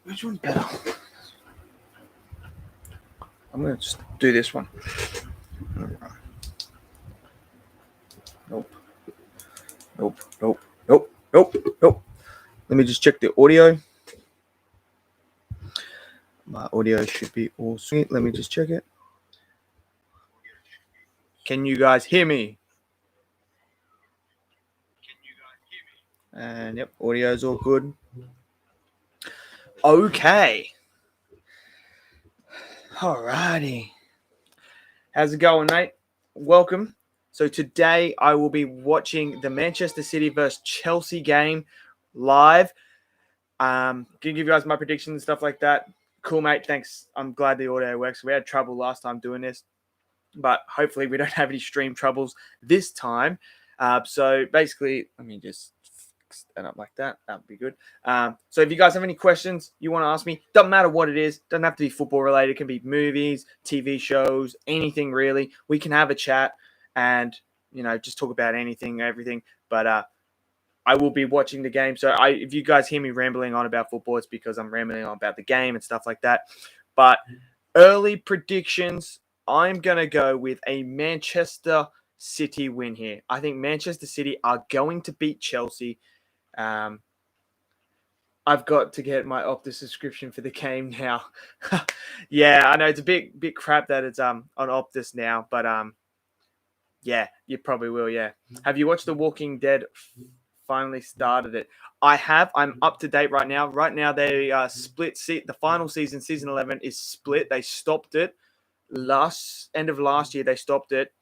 Which one's better? I'm going to just do this one. Nope. Let me just check the audio. My audio should be all sweet. Let me just check it. Can you guys hear me? And yep, audio is all good. Okay. Alrighty. How's it going, mate? Welcome. So today I will be watching the Manchester City versus Chelsea game live. Gonna give you guys my predictions and stuff like that. Cool, mate. Thanks. I'm glad the audio works. We had trouble last time doing this, but hopefully we don't have any stream troubles this time. So basically, let me just stand up like that. That would be good. So if you guys have any questions you want to ask me, doesn't matter what it is. Doesn't have to be football related. It can be movies, TV shows, anything really. We can have a chat and, just talk about anything, everything. But I will be watching the game. So if you guys hear me rambling on about football, it's because I'm rambling on about the game and stuff like that. But early predictions, I'm going to go with a Manchester City win here. I think Manchester City are going to beat Chelsea. I've got to get my Optus subscription for the game now. Yeah, I know it's a bit crap that it's on Optus now, but yeah, you probably will. Yeah, have you watched The Walking Dead? Finally started it. I have. I'm up to date right now. Right now they split. The final season, season 11, is split. They stopped it end of last year. They stopped it,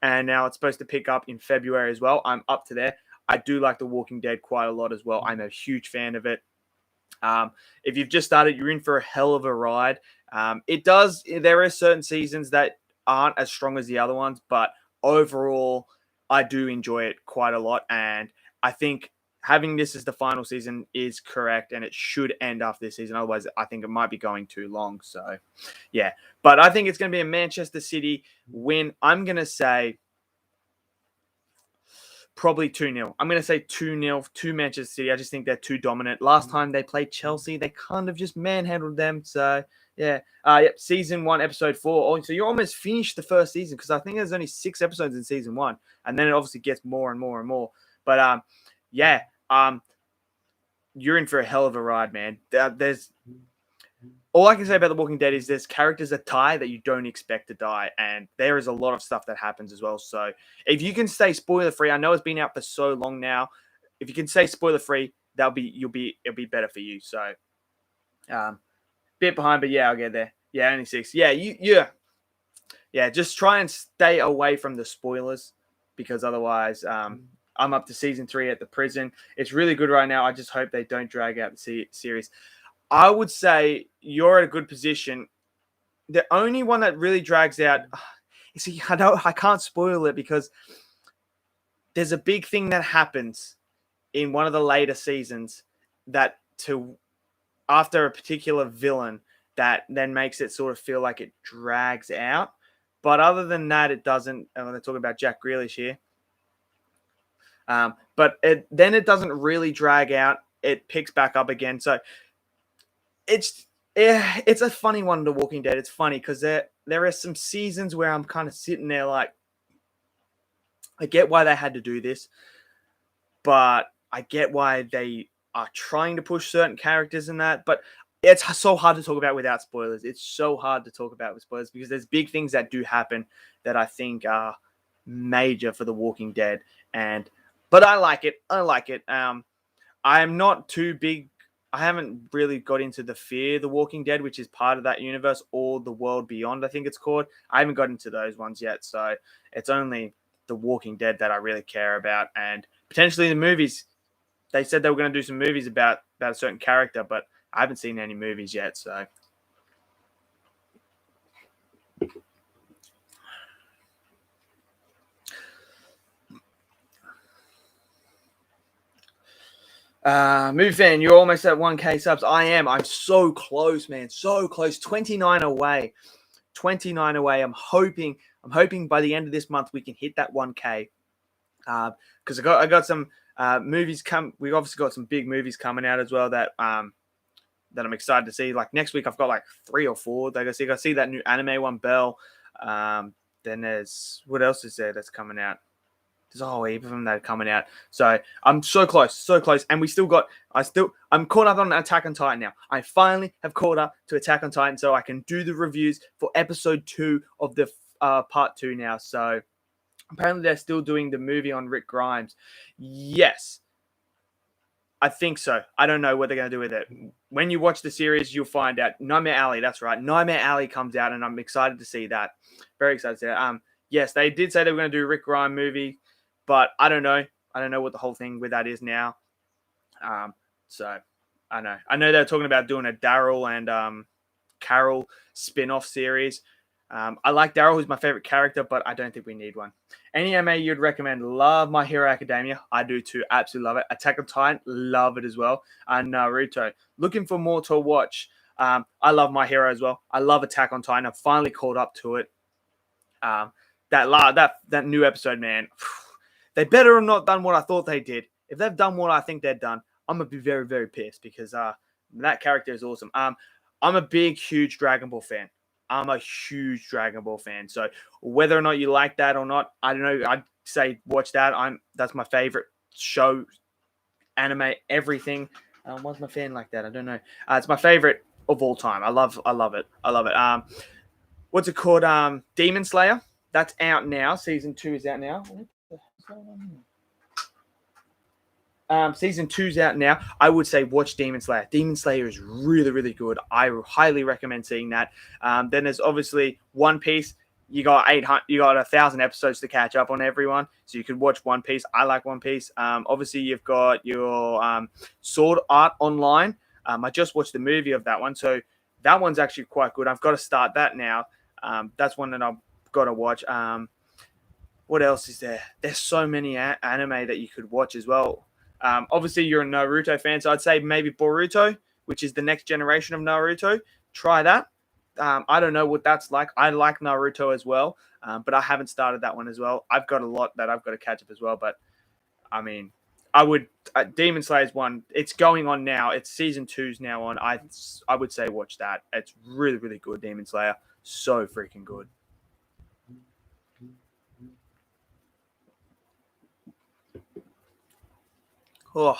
and now it's supposed to pick up in February as well. I'm up to there. I do like The Walking Dead quite a lot as well. I'm a huge fan of it. If you've just started, you're in for a hell of a ride. There are certain seasons that aren't as strong as the other ones, but overall, I do enjoy it quite a lot. And I think having this as the final season is correct, and it should end after this season. Otherwise, I think it might be going too long. So, yeah. But I think it's going to be a Manchester City win. I'm going to say probably 2-0. I'm going to say 2-0 to Manchester City. I just think they're too dominant. Last time they played Chelsea, they kind of just manhandled them. So, yeah. Season 1, episode 4. Oh, so you almost finished the first season because I think there's only 6 episodes in season 1. And then it obviously gets more and more and more. But, you're in for a hell of a ride, man. All I can say about The Walking Dead is there's characters that die that you don't expect to die, and there is a lot of stuff that happens as well. So if you can stay spoiler free, I know it's been out for so long now. If you can stay spoiler free, it'll be better for you. So, bit behind, but yeah, I'll get there. Yeah, only 6. Yeah, just try and stay away from the spoilers because otherwise, I'm up to season 3 at the prison. It's really good right now. I just hope they don't drag out the series. I would say you're at a good position. The only one that really drags out, I can't spoil it because there's a big thing that happens in one of the later seasons after a particular villain that then makes it sort of feel like it drags out. But other than that, it doesn't. And they're talking about Jack Grealish here. But it doesn't really drag out. It picks back up again. So it's a funny one, The Walking Dead. It's funny because there are some seasons where I'm kind of sitting there like, I get why they had to do this, but I get why they are trying to push certain characters in that. But it's so hard to talk about without spoilers. It's so hard to talk about with spoilers because there's big things that do happen that I think are major for The Walking Dead. But I like it. I'm not too big. I haven't really got into the Fear the Walking Dead, which is part of that universe, or The World Beyond, I think it's called. I haven't got into those ones yet. So it's only The Walking Dead that I really care about. And potentially the movies. They said they were going to do some movies about a certain character, but I haven't seen any movies yet. So Movie fan, you're almost at 1K subs. I am. I'm so close, man. So close. 29 away. 29 away. I'm hoping by the end of this month we can hit that 1K. Because I got some Movies come. We obviously got some big movies coming out as well that that I'm excited to see. Like next week, I've got like 3 or 4 that I see. I see that new anime one, Bell. Then there's what else is there that's coming out? There's a whole heap of them that are coming out. So I'm so close, and we still got. I'm caught up on Attack on Titan now. I finally have caught up to Attack on Titan, so I can do the reviews for episode 2 of the part 2 now. So apparently they're still doing the movie on Rick Grimes. Yes, I think so. I don't know what they're going to do with it. When you watch the series, you'll find out. Nightmare Alley, that's right. Nightmare Alley comes out, and I'm excited to see that. Very excited to see that. Yes, they did say they were going to do a Rick Grimes movie, but I don't know. I don't know what the whole thing with that is now. So I know. I know they're talking about doing a Daryl and Carol spin-off series. I like Daryl, who's my favorite character, but I don't think we need one. Any anime you'd recommend? Love My Hero Academia. I do too. Absolutely love it. Attack on Titan. Love it as well. And Naruto. Looking for more to watch. I love My Hero as well. I love Attack on Titan. I've finally caught up to it. That new episode, man. They better have not done what I thought they did. If they've done what I think they've done, I'm going to be very, very pissed because that character is awesome. I'm a big, huge Dragon Ball fan. I'm a huge Dragon Ball fan. So whether or not you like that or not, I don't know. I'd say watch that. That's my favorite show, anime, everything. Why's my fan like that? I don't know. It's my favorite of all time. I love it. I love it. What's it called? Demon Slayer. That's out now. Season 2 is out now. Season 2's out now. I would say watch Demon Slayer. Demon Slayer is really, really good. I highly recommend seeing that. Then there's obviously One Piece. You got 1,000 episodes to catch up on everyone, so you could watch One Piece. I like One Piece. Obviously you've got your Sword Art Online. I just watched the movie of that one, so that one's actually quite good. I've got to start that now. That's one that I've got to watch. What else is there? There's so many anime that you could watch as well. Obviously, you're a Naruto fan, so I'd say maybe Boruto, which is the next generation of Naruto. Try that. I don't know what that's like. I like Naruto as well, but I haven't started that one as well. I've got a lot that I've got to catch up as well, but I mean, I would Demon Slayer's one. It's going on now. It's season 2's now on. I would say watch that. It's really, really good. Demon Slayer, so freaking good. Oh.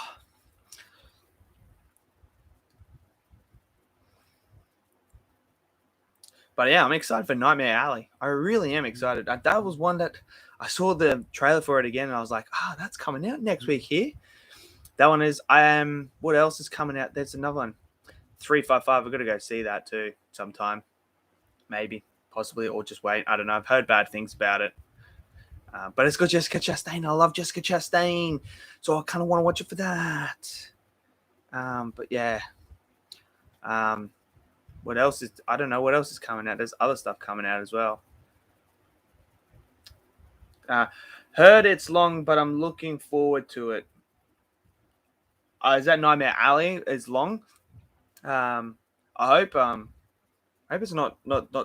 But yeah, I'm excited for Nightmare Alley. I really am excited. That was one that I saw the trailer for it again, and I was like, that's coming out next week here. That one is. What else is coming out? There's another one. 355. We're gonna go see that too sometime, maybe, possibly, or just wait. I don't know. I've heard bad things about it. But it's got Jessica Chastain. I love Jessica Chastain, so I kind of want to watch it for that. But yeah. What else is? I don't know what else is coming out. There's other stuff coming out as well. Heard it's long, but I'm looking forward to it. Is that Nightmare Alley is long? I hope. I hope it's not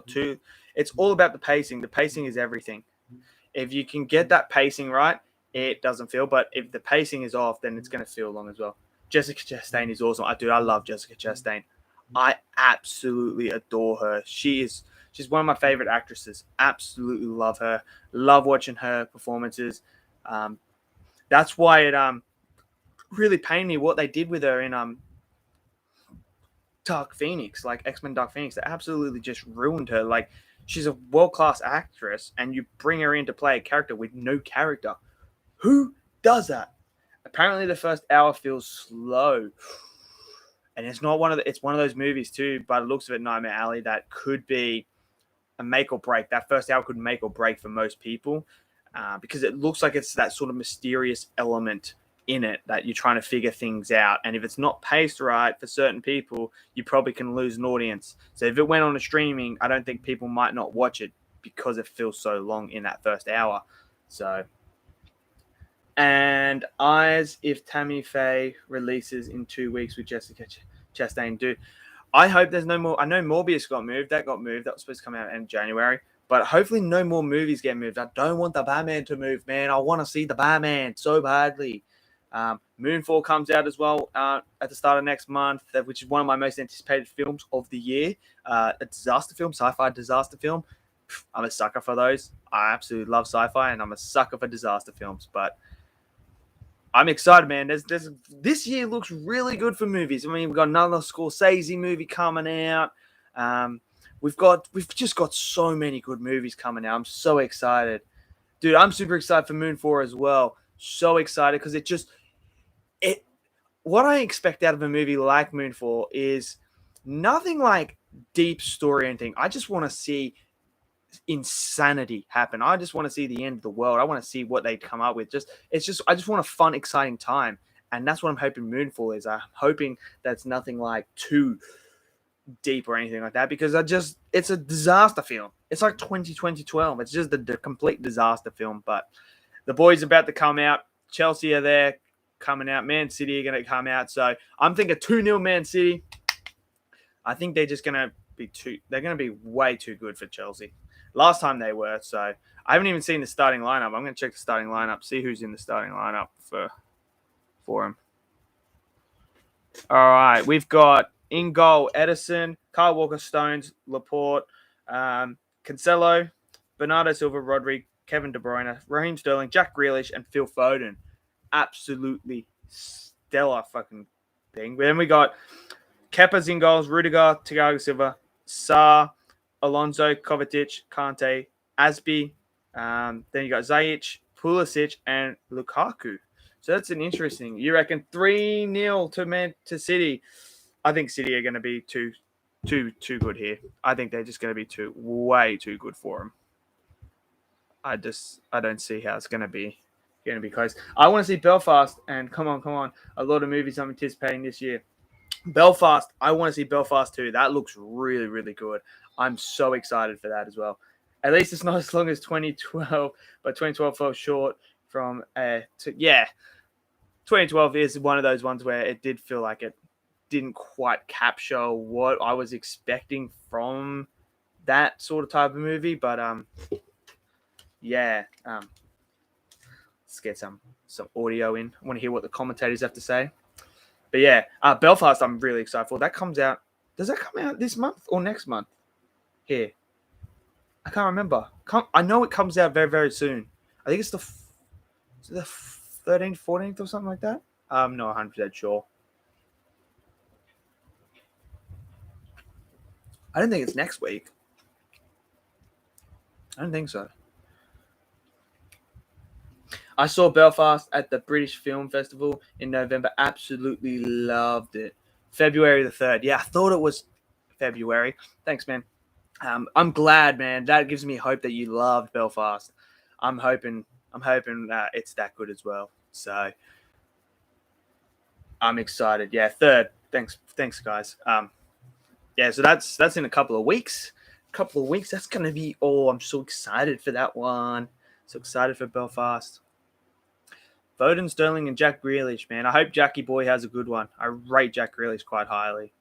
too. It's all about the pacing. The pacing is everything. If you can get that pacing right, it doesn't feel. But if the pacing is off, then it's going to feel long as well. Jessica Chastain is awesome. I love Jessica Chastain. I absolutely adore her. She's one of my favorite actresses. Absolutely love her. Love watching her performances. That's why it really pained me what they did with her in Dark Phoenix, like X-Men Dark Phoenix. They absolutely just ruined her. Like, she's a world-class actress, and you bring her in to play a character with no character. Who does that? Apparently, the first hour feels slow. And it's not it's one of those movies too, by the looks of it, Nightmare Alley, that could be a make or break. That first hour could make or break for most people because it looks like it's that sort of mysterious element in it that you're trying to figure things out. And if it's not paced right for certain people, you probably can lose an audience. So if it went on a streaming, I don't think people might not watch it because it feels so long in that first hour. So, and as if Tammy Faye releases in 2 weeks with Jessica Chastain, dude, I hope there's no more. I know Morbius got moved. That got moved. That was supposed to come out in January. But hopefully no more movies get moved. I don't want the Batman to move, man. I want to see the Batman so badly. Moonfall comes out as well at the start of next month, which is one of my most anticipated films of the year. A disaster film, sci-fi disaster film. I'm a sucker for those. I absolutely love sci-fi, and I'm a sucker for disaster films. But I'm excited, man. This year looks really good for movies. I mean, we've got another Scorsese movie coming out. We've just got so many good movies coming out. I'm so excited, dude. I'm super excited for Moonfall as well. So excited because it. What I expect out of a movie like Moonfall is nothing like deep story or anything. I just want to see insanity happen. I just want to see the end of the world. I want to see what they come up with. I just want a fun, exciting time. And that's what I'm hoping Moonfall is. I'm hoping that's nothing like too deep or anything like that, because it's a disaster film. It's like 2012. It's just the complete disaster film. But the boys are about to come out. Chelsea are there coming out. Man City are going to come out. So I'm thinking 2-0 Man City. I think they're just going to they're going to be way too good for Chelsea. Last time they were. So I haven't even seen the starting lineup. I'm going to check the starting lineup, see who's in the starting lineup for them. All right. We've got in goal Edison, Kyle Walker-Stones, Laporte, Cancelo, Bernardo Silva, Rodri, Kevin De Bruyne, Raheem Sterling, Jack Grealish, and Phil Foden. Absolutely stellar fucking thing. Then we got Kepa's in goals, Rudiger, Thiago Silva, Sarr, Alonso, Kovacic, Kante, Asby. Then you got Zajic, Pulisic, and Lukaku. So that's an interesting. You reckon 3-0 to City? I think City are going to be too good here. I think they're just going to be way too good for them. I don't see how it's going to be close. I want to see Belfast, and come on. A lot of movies I'm anticipating this year. Belfast, I want to see Belfast too. That looks really, really good. I'm so excited for that as well. At least it's not as long as 2012, but 2012 fell short from 2012 is one of those ones where it did feel like it didn't quite capture what I was expecting from that sort of type of movie. But let's get some audio in. I want to hear what the commentators have to say. But yeah, Belfast, I'm really excited for. That comes out. Does that come out this month or next month? Here, I can't remember. I know it comes out very, very soon. I think it's the 13th, 14th or something like that. I'm not 100% sure. I don't think it's next week. I don't think so. I saw Belfast at the British Film Festival in November. Absolutely loved it. February the 3rd. Yeah, I thought it was February. Thanks, man. I'm glad, man. That gives me hope that you loved Belfast. I'm hoping it's that good as well. So I'm excited. Yeah, 3rd. Thanks, guys. So that's in a couple of weeks. That's gonna be. Oh, I'm so excited for that one. So excited for Belfast. Foden, Sterling, and Jack Grealish, man. I hope Jackie Boy has a good one. I rate Jack Grealish quite highly.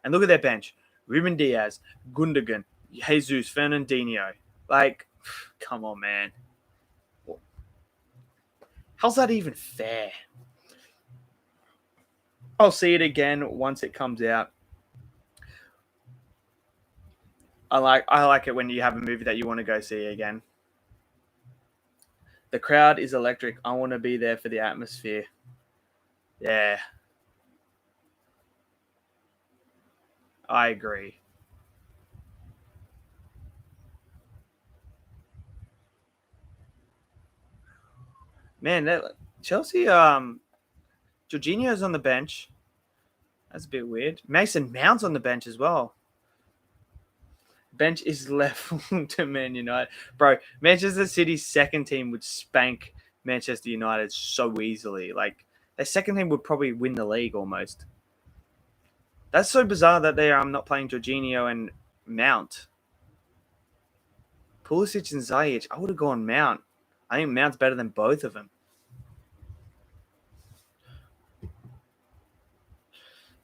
And look at their bench. Ruben Diaz, Gundogan, Jesus, Fernandinho. Like, come on, man. How's that even fair? I'll see it again once it comes out. I like it when you have a movie that you want to go see again. The crowd is electric. I want to be there for the atmosphere. Yeah. I agree. Man, Chelsea, Jorginho's on the bench. That's a bit weird. Mason Mount's on the bench as well. Bench is left to Man United. Bro, Manchester City's second team would spank Manchester United so easily. Like, their second team would probably win the league almost. That's so bizarre that they are not playing Jorginho and Mount. Pulisic and Zajic. I would have gone Mount. I think Mount's better than both of them.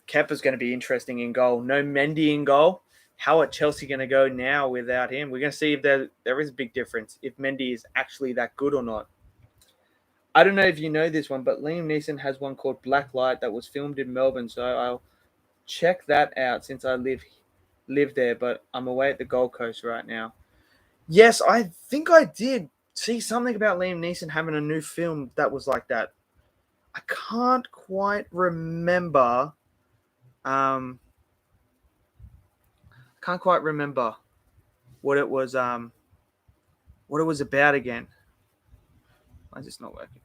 Kepa's going to be interesting in goal. No Mendy in goal. How are Chelsea going to go now without him? We're going to see if there is a big difference, if Mendy is actually that good or not. I don't know if you know this one, but Liam Neeson has one called Black Light that was filmed in Melbourne. So I'll check that out since I live there, but I'm away at the Gold Coast right now. Yes, I think I did see something about Liam Neeson having a new film that was like that. I can't quite remember. Can't quite remember what it was. What it was about again. Why is this not working?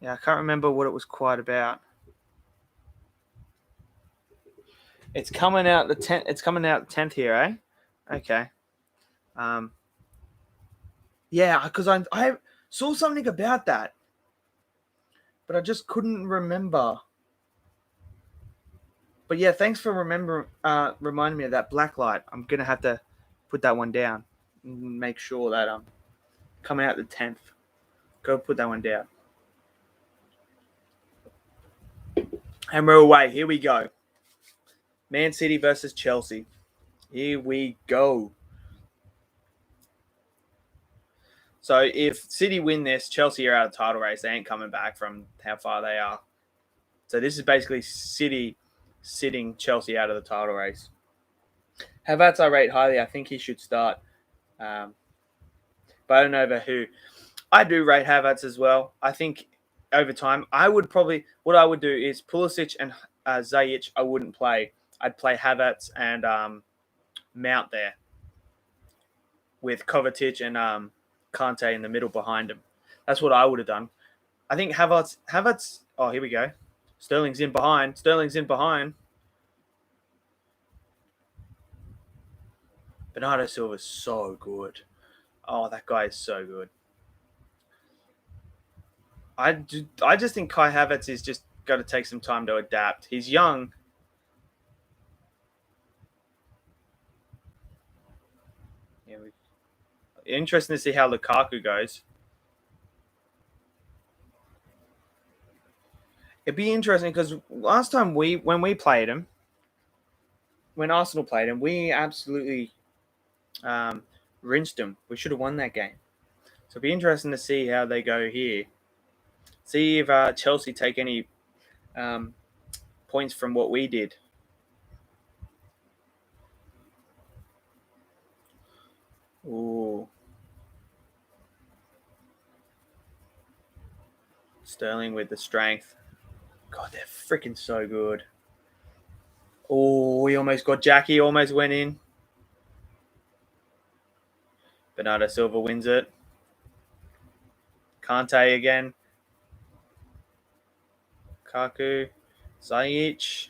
Yeah, I can't remember what it was quite about. It's coming out the 10th. It's coming out 10th here, eh? Okay. Yeah, because I saw something about that, but I just couldn't remember. But yeah, thanks for reminding me of that Black Light. I'm gonna have to put that one down and make sure that I'm coming out the 10th. Go put that one down. And we're away. Here we go. Man City versus Chelsea. Here we go. So if City win this, Chelsea are out of the title race. They ain't coming back from how far they are. So this is basically City sitting Chelsea out of the title race. Havertz I rate highly. I think he should start. But I don't know over who. I do rate Havertz as well. I think over time, what I would do is Pulisic and Ziyech I wouldn't play. I'd play Havertz and Mount there with Kovacic and Kante in the middle behind him. That's what I would have done. I think Havertz. Oh, here we go. Sterling's in behind. Bernardo Silva's so good. Oh, that guy is so good. I just think Kai Havertz is just got to take some time to adapt. He's young. Yeah, interesting to see how Lukaku goes. It'd be interesting because last time when we played him, when Arsenal played him, we absolutely rinsed them. We should have won that game. So it'd be interesting to see how they go here. See if Chelsea take any points from what we did. Ooh. Sterling with the strength. God, they're freaking so good. Oh, we almost got Jackie, almost went in. Bernardo Silva wins it. Kante again. Kaku. Ziyech.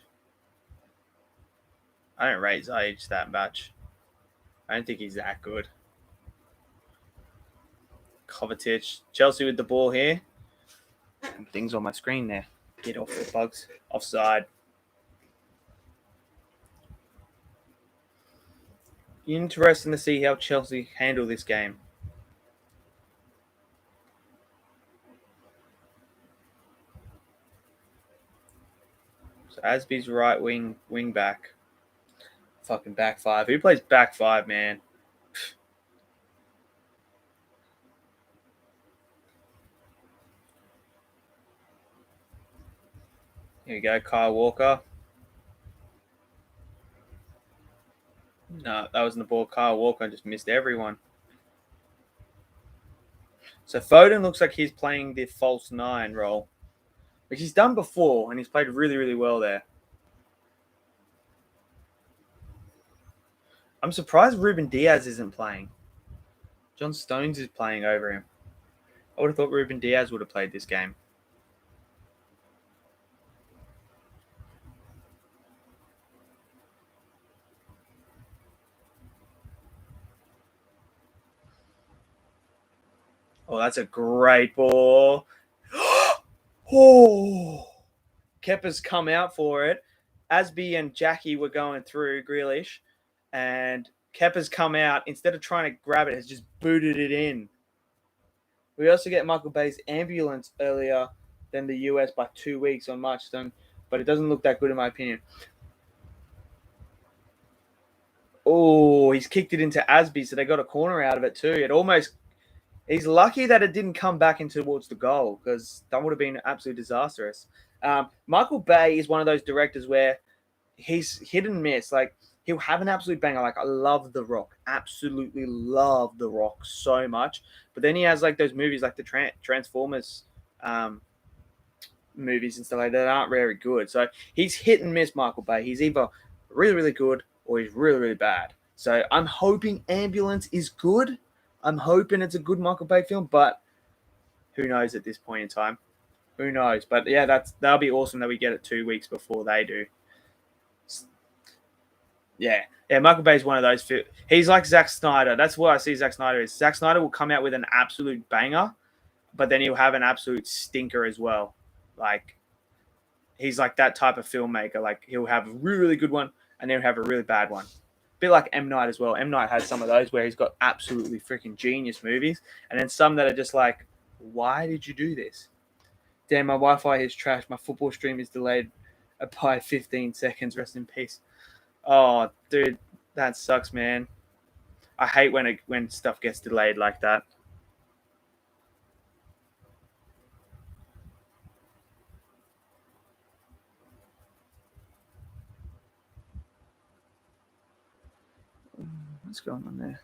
I don't rate Ziyech that much. I don't think he's that good. Kovacic. Chelsea with the ball here. Things on my screen there. Get off the bugs. Offside. Interesting to see how Chelsea handle this game. So Asby's right wing back. Fucking back five. Who plays back five, man? Here we go, Kyle Walker. No, that wasn't the ball. Kyle Walker just missed everyone. So Foden looks like he's playing the false nine role, which he's done before, and he's played really, really well there. I'm surprised Ruben Diaz isn't playing. John Stones is playing over him. I would have thought Ruben Diaz would have played this game. Oh, that's a great ball. Oh, Kepa's come out for it. Asby and Jackie were going through Grealish, and Kepa's come out. Instead of trying to grab it, has just booted it in. We also get Michael Bay's ambulance earlier than the US by 2 weeks on March 10th, but it doesn't look that good in my opinion. Oh, he's kicked it into Asby, so they got a corner out of it too. It almost He's lucky that it didn't come back in towards the goal because that would have been absolutely disastrous. Michael Bay is one of those directors where he's hit and miss. Like he'll have an absolute banger. Like I love The Rock, absolutely love The Rock so much. But then he has like those movies like the Transformers um, movies and stuff like that aren't very good. So he's hit and miss. Michael Bay. He's either really really good or he's really really bad. So I'm hoping Ambulance is good. I'm hoping it's a good Michael Bay film, but who knows at this point in time? Who knows? But yeah, that'll be awesome that we get it 2 weeks before they do. Yeah. Michael Bay's one of those. He's like Zack Snyder. That's what I see. Zack Snyder is. Zack Snyder will come out with an absolute banger, but then he'll have an absolute stinker as well. Like he's like that type of filmmaker. Like he'll have a really, really good one, and then he'll have a really bad one. A bit like M Night as well. M Night has some of those where he's got absolutely freaking genius movies, and then some that are just like, why did you do this? Damn, my Wi-Fi is trash. My football stream is delayed by 15 seconds. Rest in peace. Oh, dude, that sucks, man. I hate when stuff gets delayed like that. What's going on there?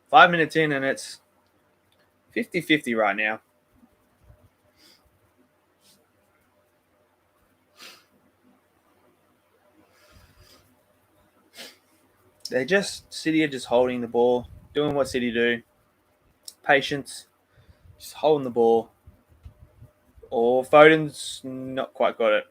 Five minutes in and it's 50-50 right now. City are just holding the ball, doing what City do. Patience, just holding the ball. Or Foden's not quite got it.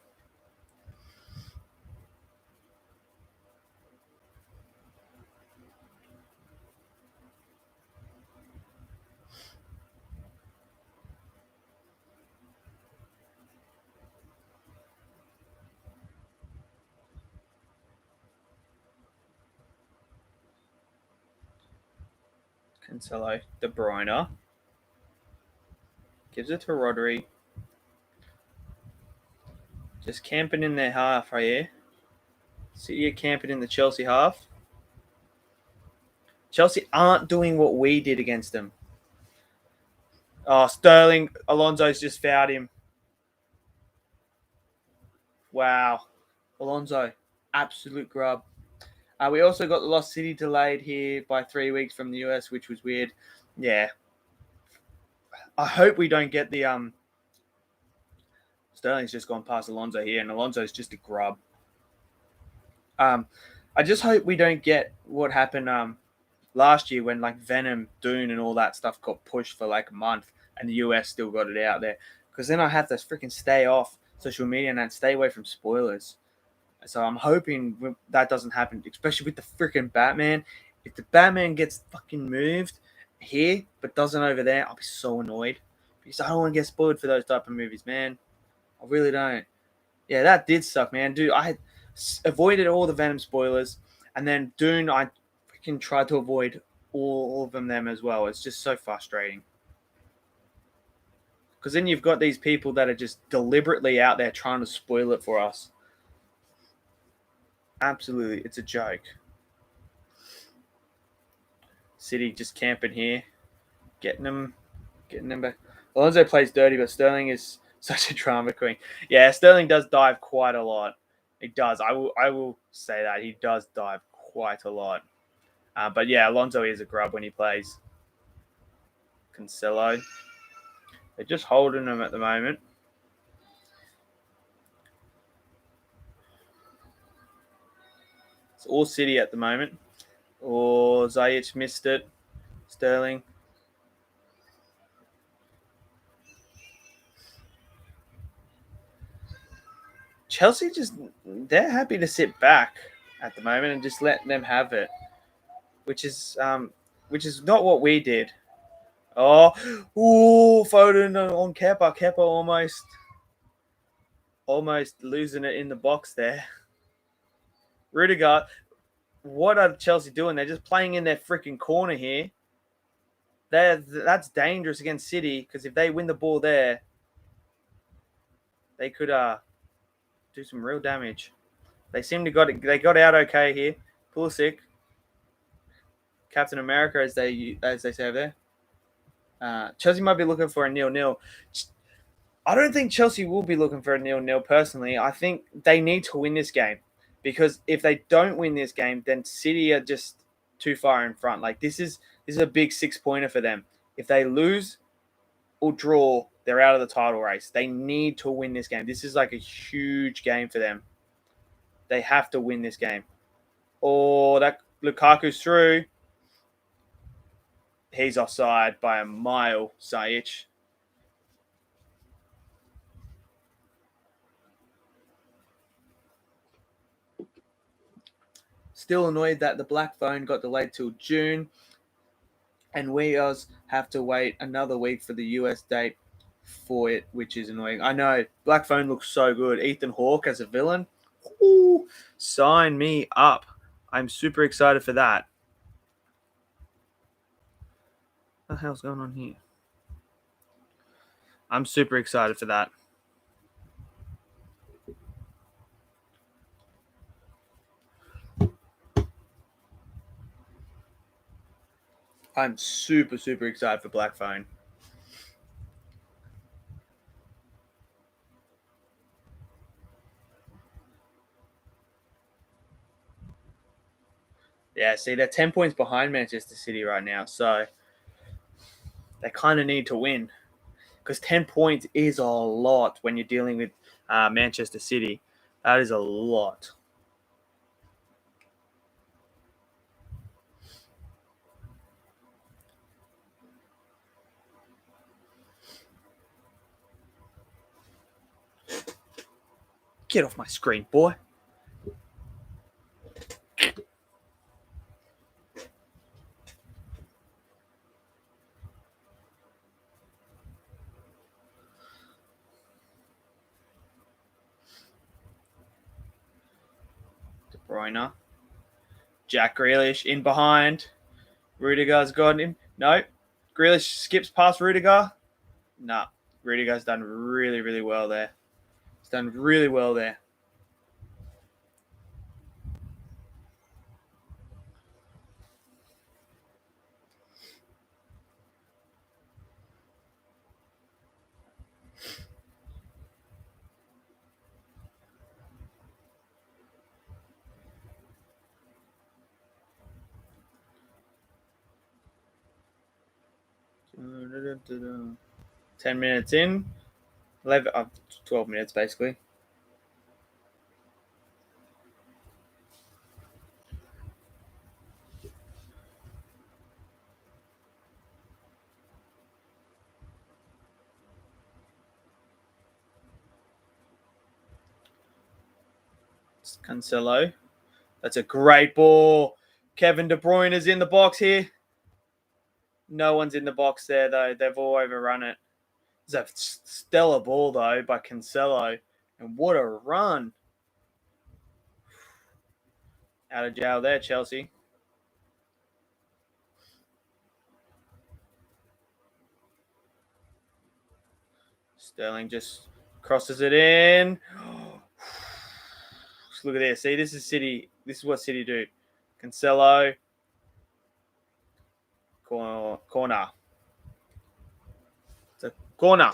Cancelo, De Bruyne. Gives it to Rodri. Just camping in their half right here. City are camping in the Chelsea half. Chelsea aren't doing what we did against them. Oh, Sterling, Alonso's just fouled him. Wow. Alonso, absolute grub. We also got the Lost City delayed here by 3 weeks from the US, which was weird. Yeah. I hope we don't get the Sterling's just gone past Alonso here, and Alonso's just a grub. I just hope we don't get what happened last year when like Venom, Dune, and all that stuff got pushed for like a month, and the US still got it out there. Because then I have to freaking stay off social media and stay away from spoilers. So I'm hoping that doesn't happen, especially with the freaking Batman. If the Batman gets fucking moved here but doesn't over there, I'll be so annoyed because I don't want to get spoiled for those type of movies, man. I really don't. Yeah, that did suck, man. Dude, I had avoided all the Venom spoilers, and then Dune, I freaking tried to avoid all of them as well. It's just so frustrating. Because then you've got these people that are just deliberately out there trying to spoil it for us. Absolutely, it's a joke. City just camping here, getting them back. Alonso plays dirty, but Sterling is such a drama queen. Yeah, Sterling does dive quite a lot. He does. I will say that he does dive quite a lot. But yeah, Alonso is a grub when he plays. Cancelo. They're just holding him at the moment. It's all City at the moment. Or Ziyech missed it. Sterling. Chelsea they're happy to sit back at the moment and just let them have it, which is not what we did. Oh, Foden on Kepa. Kepa almost losing it in the box there. Rudiger, what are Chelsea doing? They're just playing in their freaking corner here. That's dangerous against City because if they win the ball there, they could do some real damage. They seem to they got out okay here. Pulisic, Captain America, as they say over there. Chelsea might be looking for a 0-0. I don't think Chelsea will be looking for a 0-0 personally. I think they need to win this game because if they don't win this game, then City are just too far in front. Like this is a big 6-pointer for them. If they lose or draw, they're out of the title race. They need to win this game. This is like a huge game for them. They have to win this game. Or that Lukaku's through. He's offside by a mile, Sajic. Still annoyed that the Black Phone got delayed till June, and we have to wait another week for the US date for it, which is annoying. I know Black Phone looks so good. Ethan Hawke as a villain. Ooh, sign me up. I'm super excited for that. What the hell's going on here? I'm super excited for that. I'm super, super excited for Black Phone. Yeah, see, they're 10 points behind Manchester City right now, so they kind of need to win because 10 points is a lot when you're dealing with Manchester City. That is a lot. Get off my screen, boy. De Bruyne. Jack Grealish in behind. Rudiger's got him. No. Grealish skips past Rudiger. Nah. Rudiger's done really, really well there. He's done really well there. Da-da-da-da-da. 10 minutes in. 12 minutes basically. It's Cancelo. That's a great ball. Kevin De Bruyne is in the box here. No one's in the box there, though. They've all overrun it. It's a stellar ball, though, by Cancelo. And what a run. Out of jail there, Chelsea. Sterling just crosses it in. Look at this. See, this is City. This is what City do. Cancelo. Corner. It's a corner.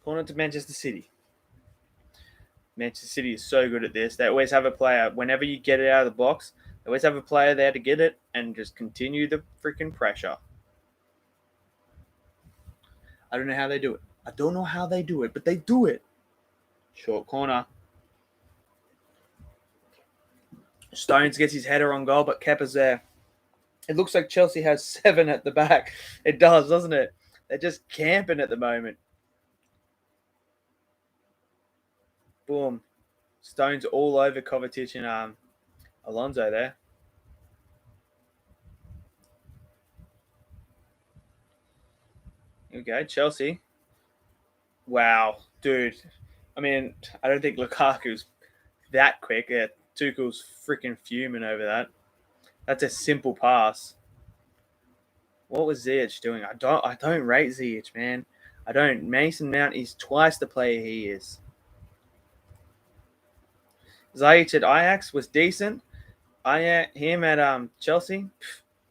Corner to Manchester City. Manchester City is so good at this. They always have a player, whenever you get it out of the box, they always have a player there to get it and just continue the freaking pressure. I don't know how they do it. I don't know how they do it, but they do it. Short corner. Stones gets his header on goal, but Kepa's there. It looks like Chelsea has 7 at the back. It does, doesn't it? They're just camping at the moment. Boom. Stones all over Kovacic and Alonso there. Here we go, Chelsea. Wow, dude. I mean, I don't think Lukaku's that quick. Yeah, Tuchel's freaking fuming over that. That's a simple pass. What was Ziyech doing? I don't rate Ziyech, man. I don't. Mason Mount is twice the player he is. Ziyech at Ajax was decent. Him at Chelsea,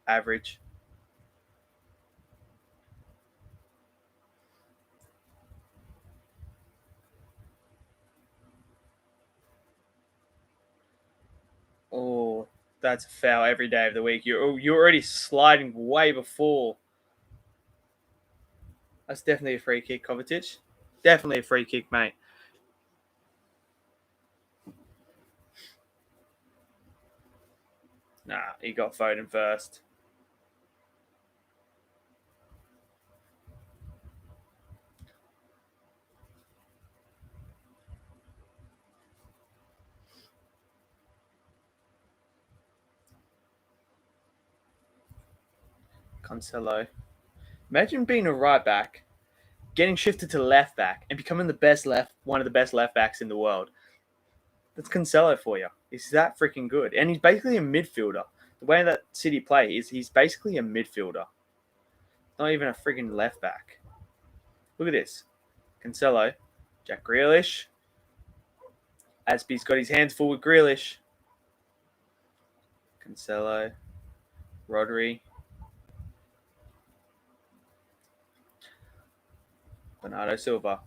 average. Oh, that's a foul every day of the week. You're already sliding way before. That's definitely a free kick, Kovacic. Definitely a free kick, mate. Nah, he got Foden first. Cancelo. Imagine being a right back, getting shifted to left back, and becoming one of the best left backs in the world. That's Cancelo for you. He's that freaking good, and he's basically a midfielder. The way that City play is he's basically a midfielder, not even a freaking left back. Look at this, Cancelo, Jack Grealish. Aspie's got his hands full with Grealish. Cancelo, Rodri, Bernardo Silva,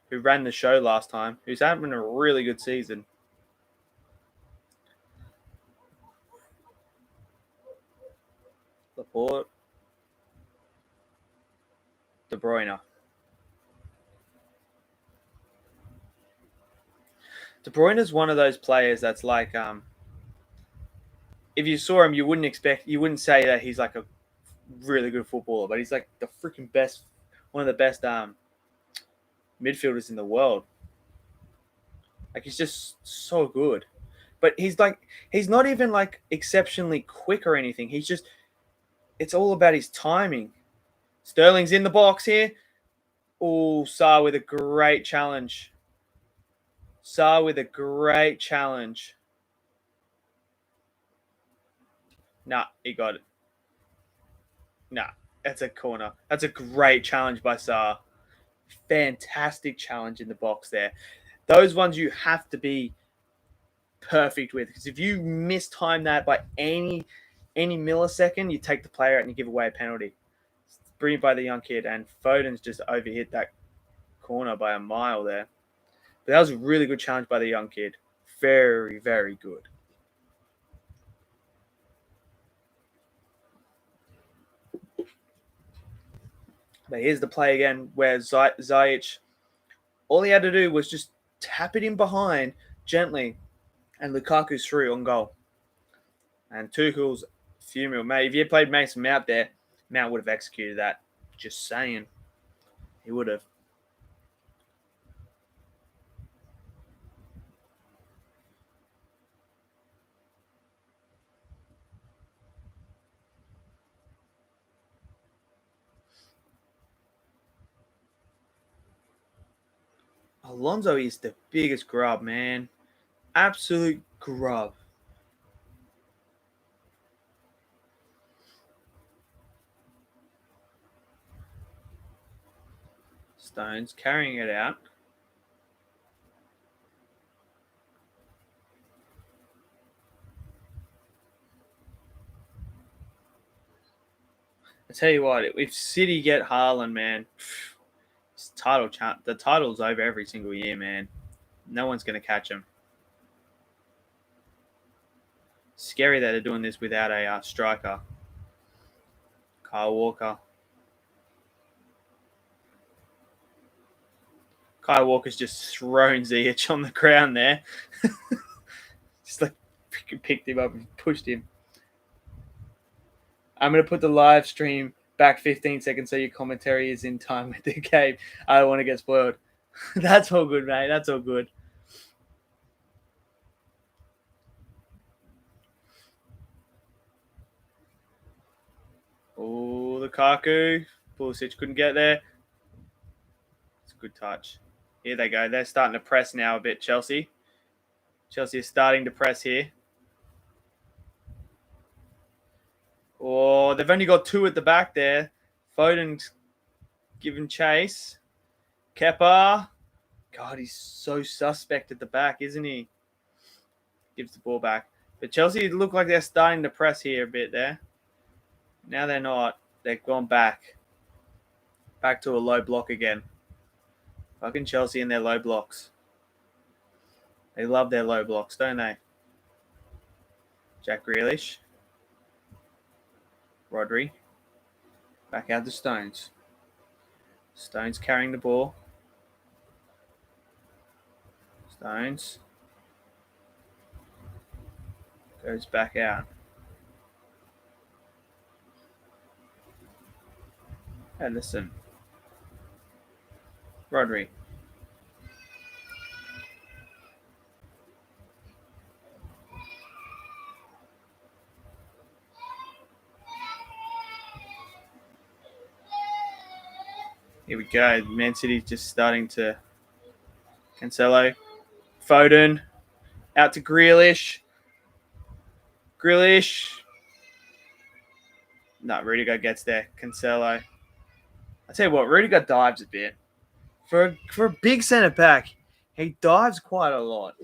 who ran the show last time, who's having a really good season. Laporte, De Bruyne. De Bruyne is one of those players that's like, if you saw him, you wouldn't say that he's like a really good footballer, but he's like the freaking best, one of the best midfielders in the world. Like he's just so good. But he's not even like exceptionally quick or anything. It's all about his timing. Sterling's in the box here. Oh, Sarr with a great challenge. Sarr with a great challenge. Nah, he got it. Nah, that's a corner. That's a great challenge by Sarr. Fantastic challenge in the box there. Those ones you have to be perfect with, because if you mistime that by any millisecond, you take the player out and you give away a penalty. It's brilliant by the young kid, and Foden's just overhit that corner by a mile there. But that was a really good challenge by the young kid. Very, very good. But here's the play again where Ziyech, all he had to do was just tap it in behind gently, and Lukaku's through on goal. And Tuchel's fuming. Mate, if you had played Mason Mount there, Mount would have executed that. Just saying. He would have. Alonso is the biggest grub, man. Absolute grub. Stones carrying it out. I tell you what, if City get Haaland, man, the title's over every single year, man. No one's going to catch him. Scary that they're doing this without a striker. Kyle Walker. Kyle Walker's just thrown Ziyech on the ground there. Just like picked him up and pushed him. I'm going to put the live stream back 15 seconds so your commentary is in time with the game. I don't want to get spoiled. That's all good, mate. That's all good. Oh, Lukaku. Pulisic couldn't get there. It's a good touch. Here they go. They're starting to press now a bit, Chelsea. Chelsea is starting to press here. Oh, they've only got two at the back there. Foden's giving chase. Kepa. God, he's so suspect at the back, isn't he? gives the ball back. But Chelsea look like they're starting to press here a bit there. Now they're not. They've gone back. Back to a low block again. Fucking Chelsea and their low blocks. They love their low blocks, don't they? Jack Grealish. Rodri. Back out to Stones. Stones carrying the ball. Stones. Goes back out. Henderson. Rodri. Here we go. Man City just starting to. Cancelo. Foden. Out to Grealish. Grealish. No, Rudiger gets there. Cancelo. I tell you what, Rudiger dives a bit. For a big centre back, he dives quite a lot.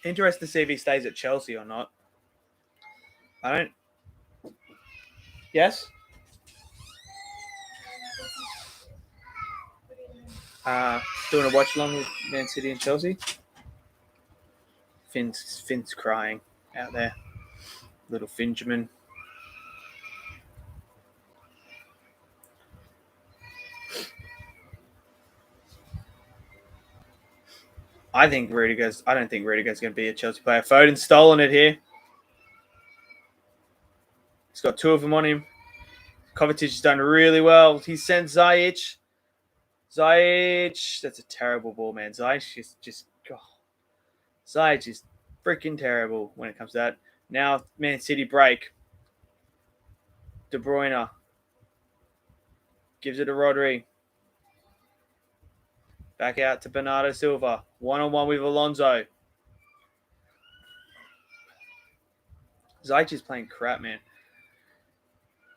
Interested to see if he stays at Chelsea or not. I don't. Yes? Doing a watch along with Man City and Chelsea. Finn's crying out there. Little Finjamin. I don't think Rudiger's going to be a Chelsea player. Foden's stolen it here. He's got two of them on him. Kovacic has done really well. He sends Ziyech. That's a terrible ball, man. Ziyech is freaking terrible when it comes to that. Now, Man City break. De Bruyne gives it to Rodri. Back out to Bernardo Silva. 1-on-1 with Alonso. Ziyech is playing crap, man.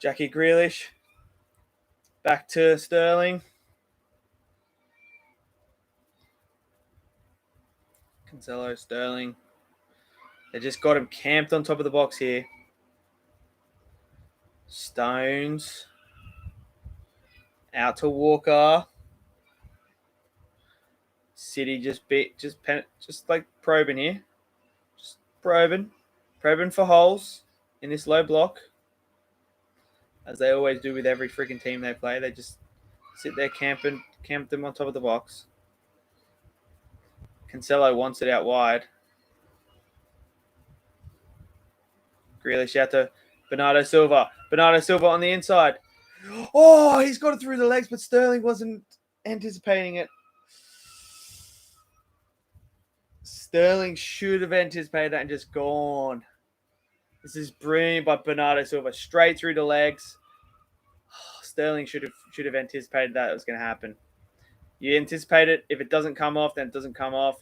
Jackie Grealish. Back to Sterling. Cancelo, Sterling. They just got him camped on top of the box here. Stones. Out to Walker. City just like probing here. Just probing for holes in this low block. As they always do with every freaking team they play. They just sit there camp them on top of the box. Cancelo wants it out wide. Grealish out to Bernardo Silva. Bernardo Silva on the inside. Oh, he's got it through the legs, but Sterling wasn't anticipating it. Sterling should have anticipated that and just gone. This is brilliant by Bernardo Silva. Straight through the legs. Sterling should have anticipated that it was going to happen. You anticipate it. If it doesn't come off, then it doesn't come off.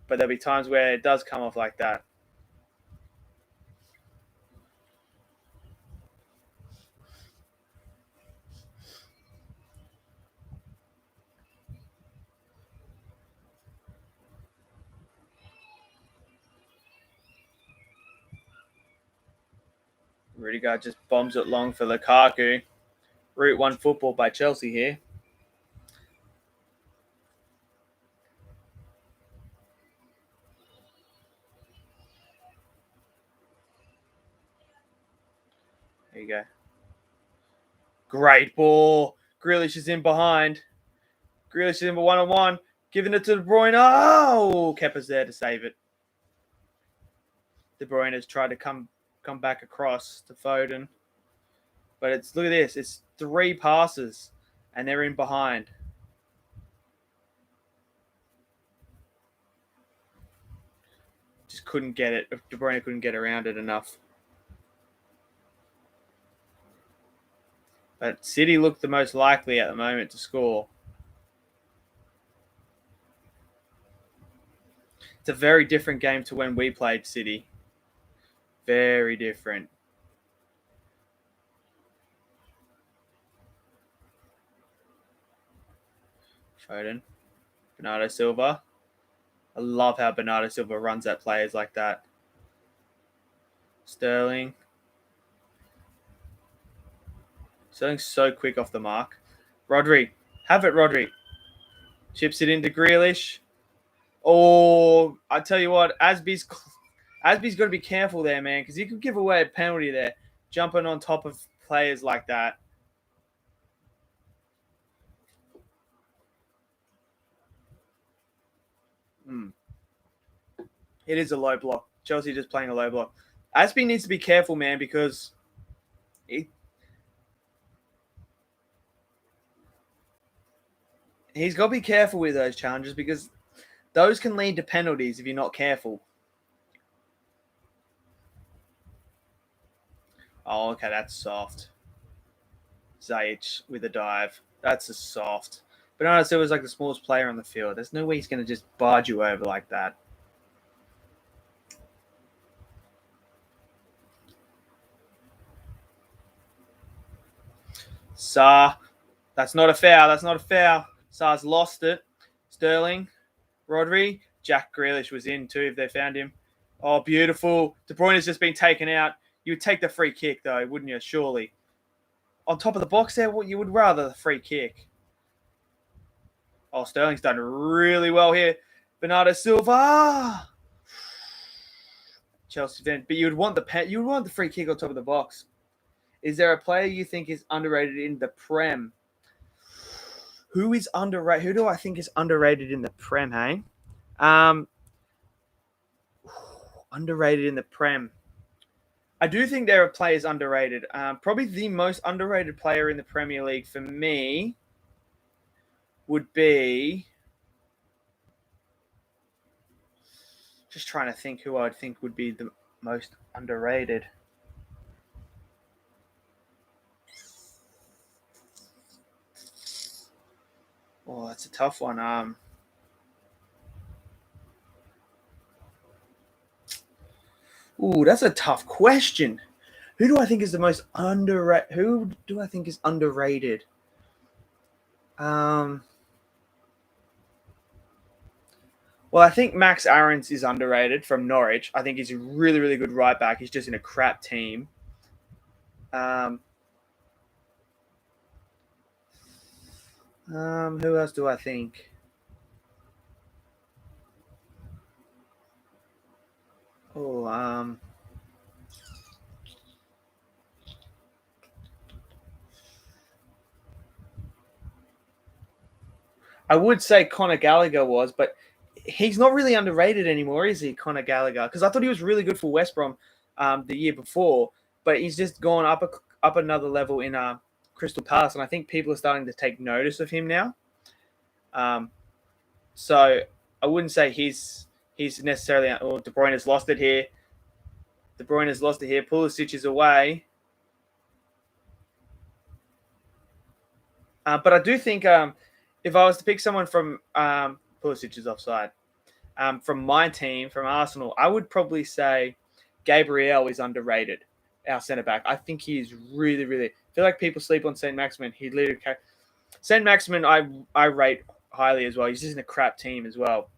But there'll be times where it does come off like that. Rudiger just bombs it long for Lukaku. Route 1 football by Chelsea here. There you go. Great ball. Grealish is in behind. Grealish is in 1-on-1. Giving it to De Bruyne. Oh, Kepa's there to save it. De Bruyne has tried to come back across to Foden. But look at this. It's 3 passes and they're in behind. Just couldn't get it. De Bruyne couldn't get around it enough. But City look the most likely at the moment to score. It's a very different game to when we played City. Very different. Foden. Bernardo Silva. I love how Bernardo Silva runs at players like that. Sterling. Sterling's so quick off the mark. Rodri. Have it, Rodri. Chips it into Grealish. Oh, I tell you what, Asby's got to be careful there, man, because he could give away a penalty there, jumping on top of players like that. It is a low block. Chelsea just playing a low block. Asby needs to be careful, man, because he's got to be careful with those challenges because those can lead to penalties if you're not careful. Oh, okay, that's soft. Ziyech with a dive. That's a soft. Bernardo Silva's like the smallest player on the field. There's no way he's going to just barge you over like that. Sarr. That's not a foul. That's not a foul. Sarr's lost it. Sterling. Rodri. Jack Grealish was in too if they found him. Oh, beautiful. De Bruyne has just been taken out. You would take the free kick, though, wouldn't you? Surely. On top of the box there, what you would rather the free kick. Oh, Sterling's done really well here. Bernardo Silva. Chelsea fan. But you would want the free kick on top of the box. Is there a player you think is underrated in the Prem? Who is underrated? Who do I think is underrated in the Prem, hey? Underrated in the Prem. I do think there are players underrated. Probably the most underrated player in the Premier League for me would be... Just trying to think who I'd think would be the most underrated. Oh, that's a tough one. Ooh, that's a tough question. Who do I think is the most underrated? Who do I think is underrated? Well, I think Max Aarons is underrated from Norwich. I think he's a really, really good right back. He's just in a crap team. Who else do I think? I would say Conor Gallagher was, but he's not really underrated anymore, is he, Conor Gallagher? Because I thought he was really good for West Brom the year before, but he's just gone up another level in Crystal Palace, and I think people are starting to take notice of him now. So I wouldn't say he's necessarily. Oh, De Bruyne has lost it here. De Bruyne has lost it here. Pulisic is away. But I do think if I was to pick someone from Pulisic is offside. From my team, from Arsenal, I would probably say Gabriel is underrated, our centre back. I think he is really, really. I feel like people sleep on St. Maximin. He literally. St. Maximin, I rate highly as well. He's just in a crap team as well.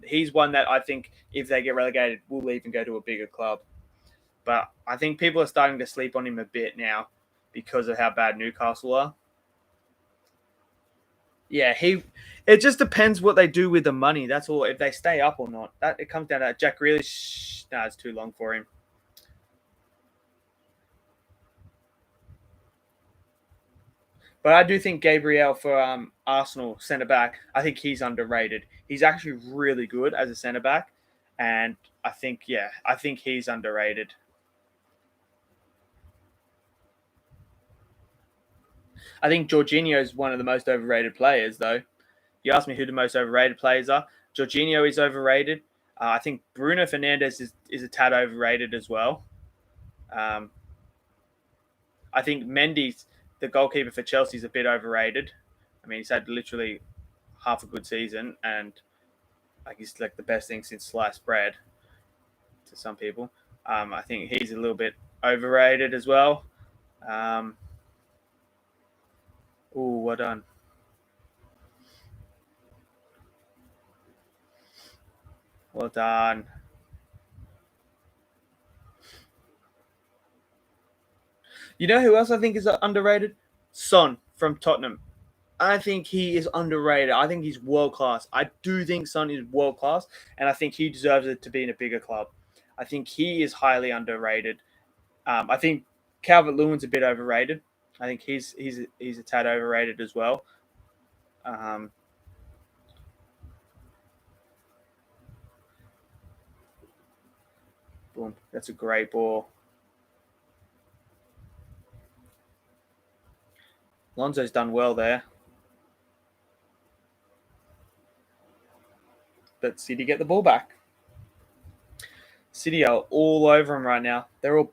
He's one that I think if they get relegated, will leave and go to a bigger club. But I think people are starting to sleep on him a bit now because of how bad Newcastle are. Yeah, it just depends what they do with the money. That's all. If they stay up or not. That it comes down to that. Jack Grealish, it's too long for him. But I do think Gabriel for Arsenal centre back, I think he's underrated. He's actually really good as a centre back, and I think he's underrated. I think Jorginho is one of the most overrated players, though. You asked me who the most overrated players are. Jorginho is overrated. I think Bruno Fernandes is a tad overrated as well. I think Mendy's, the goalkeeper for Chelsea, is a bit overrated. I mean, he's had literally half a good season, and like he's like the best thing since sliced bread to some people. I think he's a little bit overrated as well. Well done. Well done. You know who else I think is underrated? Son from Tottenham. I think he is underrated. I think he's world class. I do think Son is world class, and I think he deserves it to be in a bigger club. I think he is highly underrated. I think Calvert Lewin's a bit overrated. I think he's a tad overrated as well. Um, boom, that's a great ball. Lonzo's done well there, but City get the ball back. City are all over him right now. They're all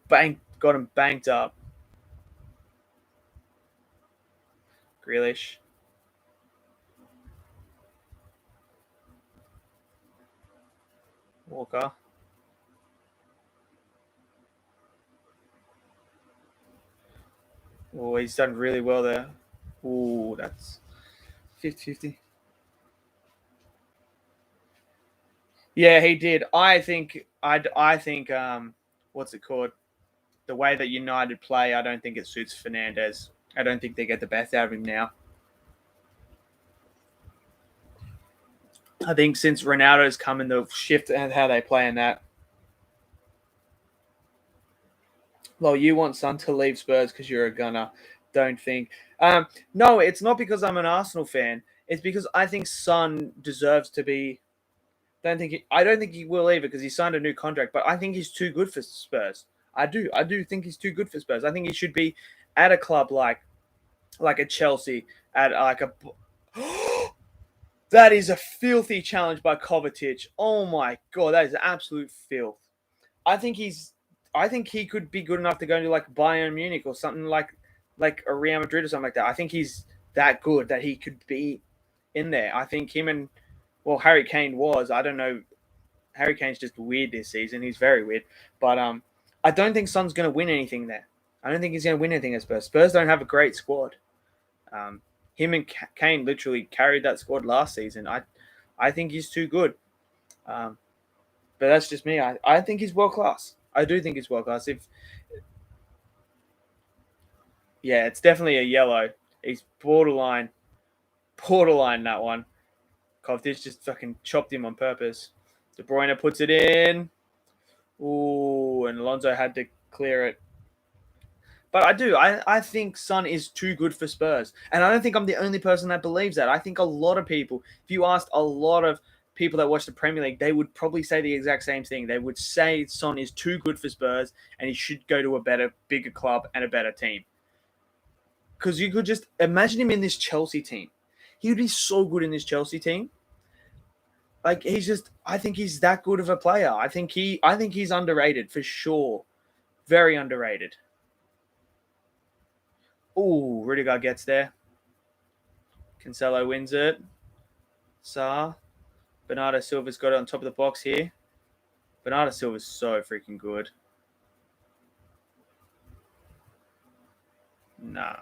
got him banked up. Grealish. Walker. Oh, he's done really well there. Oh, that's 50-50. Yeah, he did. I think what's it called? The way that United play, I don't think it suits Fernandez. I don't think they get the best out of him now. I think since Ronaldo's come in, the shift and how they play in that. Well, you want Son to leave Spurs because you're a gunner. Don't think. No, it's not because I'm an Arsenal fan. It's because I think Son deserves to be. I don't think he will either because he signed a new contract. But I think he's too good for Spurs. I do. I do think he's too good for Spurs. I think he should be at a club like a Chelsea, at like a. That is a filthy challenge by Kovacic. Oh my god, that is absolute filth. I think he's. I think he could be good enough to go into like Bayern Munich or something like a Real Madrid or something like that. I think he's that good that he could be in there. I think him and Harry Kane was. I don't know. Harry Kane's just weird this season. He's very weird, but I don't think Son's going to win anything there. I don't think he's going to win anything at Spurs. Spurs don't have a great squad. Him and Kane literally carried that squad last season. I think he's too good. But that's just me. I think he's world class. I do think he's world class. Yeah, it's definitely a yellow. He's borderline that one. Kovacic just fucking chopped him on purpose. De Bruyne puts it in. Ooh, and Alonso had to clear it. But I do. I think Son is too good for Spurs. And I don't think I'm the only person that believes that. I think a lot of people, if you asked a lot of people that watch the Premier League, they would probably say the exact same thing. They would say Son is too good for Spurs and he should go to a better, bigger club and a better team. Because you could just imagine him in this Chelsea team. He would be so good in this Chelsea team. Like I think he's that good of a player. I think he's underrated for sure. Very underrated. Ooh, Rudiger gets there. Cancelo wins it. Saar. Bernardo Silva's got it on top of the box here. Bernardo Silva's so freaking good. Nah.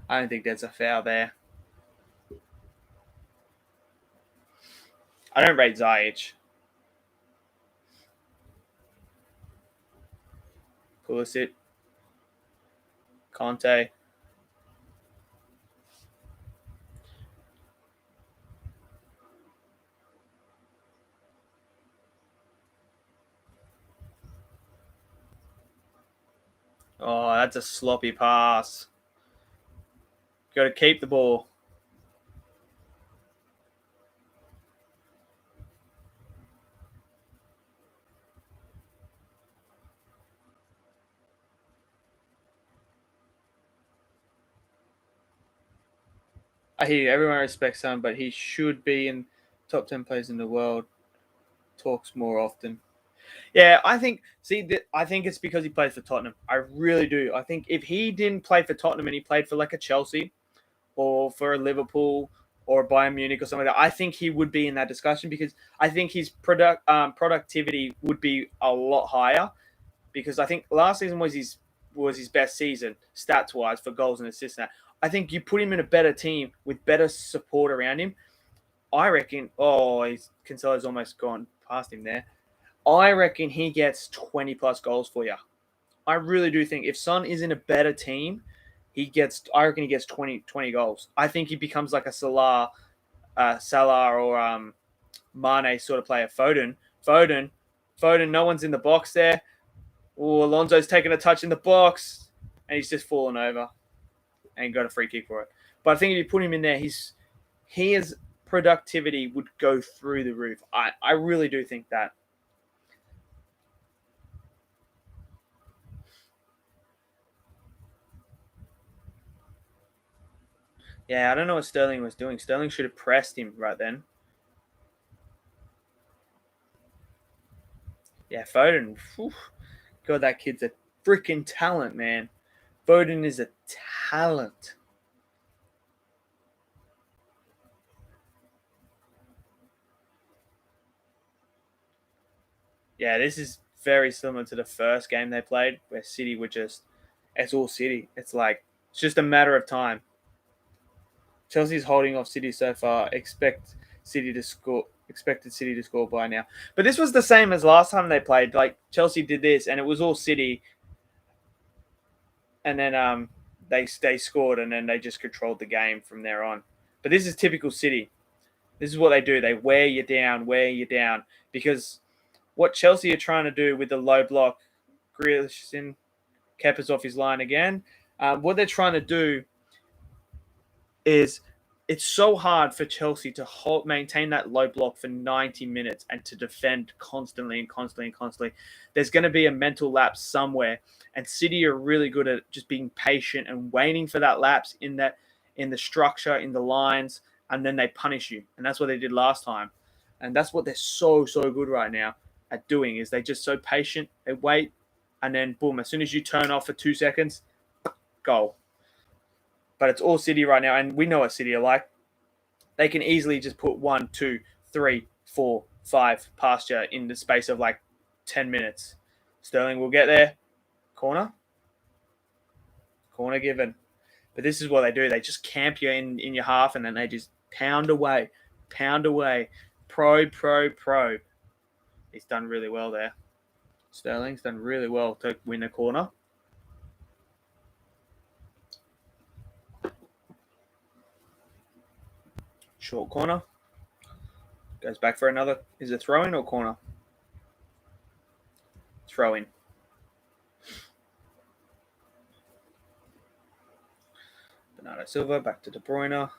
I don't think there's a foul there. I don't rate Ziyech. Pulisic. Conte. Oh, that's a sloppy pass. Got to keep the ball. I hear you. Everyone respects him, but he should be in top 10 players in the world. Talks more often. Yeah, I think. I think it's because he plays for Tottenham. I really do. I think if he didn't play for Tottenham and he played for like a Chelsea or for a Liverpool or Bayern Munich or something like that, I think he would be in that discussion because I think his productivity would be a lot higher. Because I think last season was his best season stats wise for goals and assists. I think you put him in a better team with better support around him. I reckon. Oh, Cancelo's almost gone past him there. I reckon he gets 20 plus goals for you. I really do think if Son is in a better team, I reckon he gets 20 goals. I think he becomes like a Salah or Mane sort of player. Foden, no one's in the box there. Oh, Alonso's taking a touch in the box and he's just fallen over and got a free kick for it. But I think if you put him in there, his productivity would go through the roof. I really do think that. Yeah, I don't know what Sterling was doing. Sterling should have pressed him right then. Yeah, Foden. Whew, God, that kid's a freaking talent, man. Foden is a talent. Yeah, this is very similar to the first game they played, where City were it's all City. It's just a matter of time. Chelsea's holding off City so far. Expected City to score by now. But this was the same as last time they played. Like Chelsea did this, and it was all City, and then they scored, and then they just controlled the game from there on. But this is typical City. This is what they do. They wear you down, because what Chelsea are trying to do with the low block, Grealish in, Kepa's off his line again. What they're trying to do is it's so hard for Chelsea to maintain that low block for 90 minutes and to defend constantly. There's going to be a mental lapse somewhere, and City are really good at just being patient and waiting for that lapse in the structure, in the lines, and then they punish you. And that's what they did last time. And that's what they're so good right now at doing, is they just so patient, they wait, and then boom, as soon as you turn off for 2 seconds, goal. But it's all City right now, and we know what City are like. They can easily just put 1, 2, 3, 4, 5 past you in the space of like 10 minutes. Sterling will get there. Corner given. But this is what they do. They just camp you in your half, and then they just pound away. Probe. He's done really well there. Sterling's done really well to win the corner. Short corner. Goes back for another. Is it throw in or corner? Throw in. Bernardo Silva back to De Bruyne.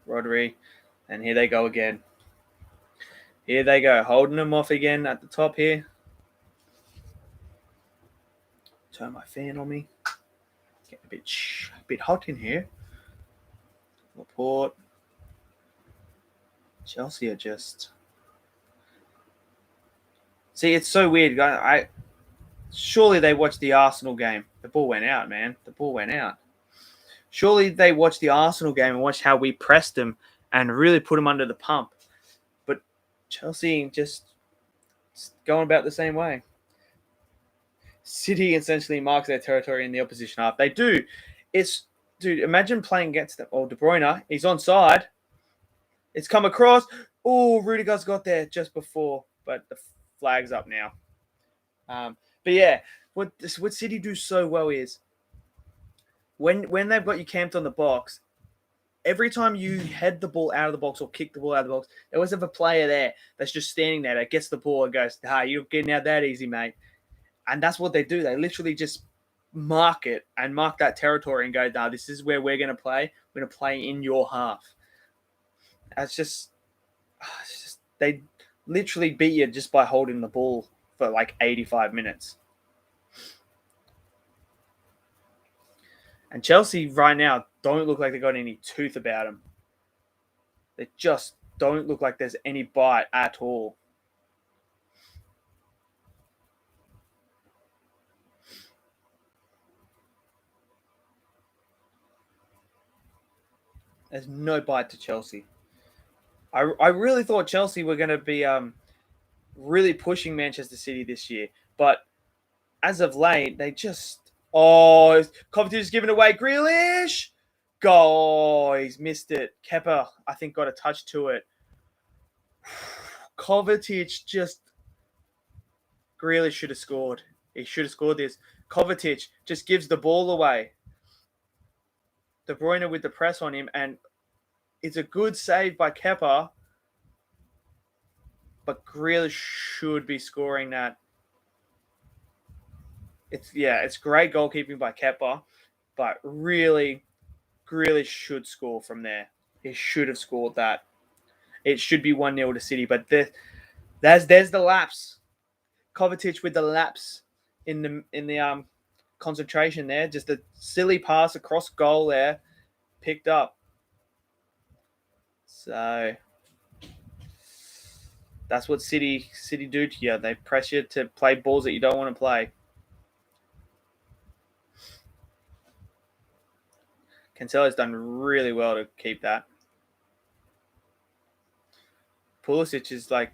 Rodri. And here they go again. Here they go, holding them off again at the top here. Turn my fan on me. Getting a bit hot in here. Laporte. Chelsea are just... See, it's so weird. Surely they watched the Arsenal game. The ball went out, man. The ball went out. Surely they watched the Arsenal game and watched how we pressed them and really put them under the pump. But Chelsea just going about the same way. City essentially marks their territory in the opposition half. They do. Dude, imagine playing against them. Oh, De Bruyne, he's onside. It's come across. Oh, Rudiger's got there just before, but the flag's up now. But yeah, what City do so well is when they've got you camped on the box, every time you head the ball out of the box or kick the ball out of the box, they always have a player there that's just standing there that gets the ball and goes, you're getting out that easy, mate. And that's what they do. They literally just mark it and mark that territory and go, this is where we're going to play. We're going to play in your half. It's just they literally beat you just by holding the ball for like 85 minutes. And Chelsea right now don't look like they got any tooth about them. They just don't look like there's any bite at all. There's no bite to Chelsea. I really thought Chelsea were going to be really pushing Manchester City this year. But as of late, they just... Oh, Coventry's giving away. Grealish! Goal. He's missed it. Kepa, I think, got a touch to it. Kovacic just... Grealish should have scored. He should have scored this. Kovacic just gives the ball away. De Bruyne with the press on him, and it's a good save by Kepa, but Grealish should be scoring that. It's great goalkeeping by Kepa, but really, Grealish should score from there. He should have scored that. It should be 1-0 to City, but there's the lapse. Kovacic with the lapse in the concentration there. Just a silly pass across goal there, picked up. So that's what City do to you. They press you to play balls that you don't want to play. Cancelo's done really well to keep that. Pulisic is like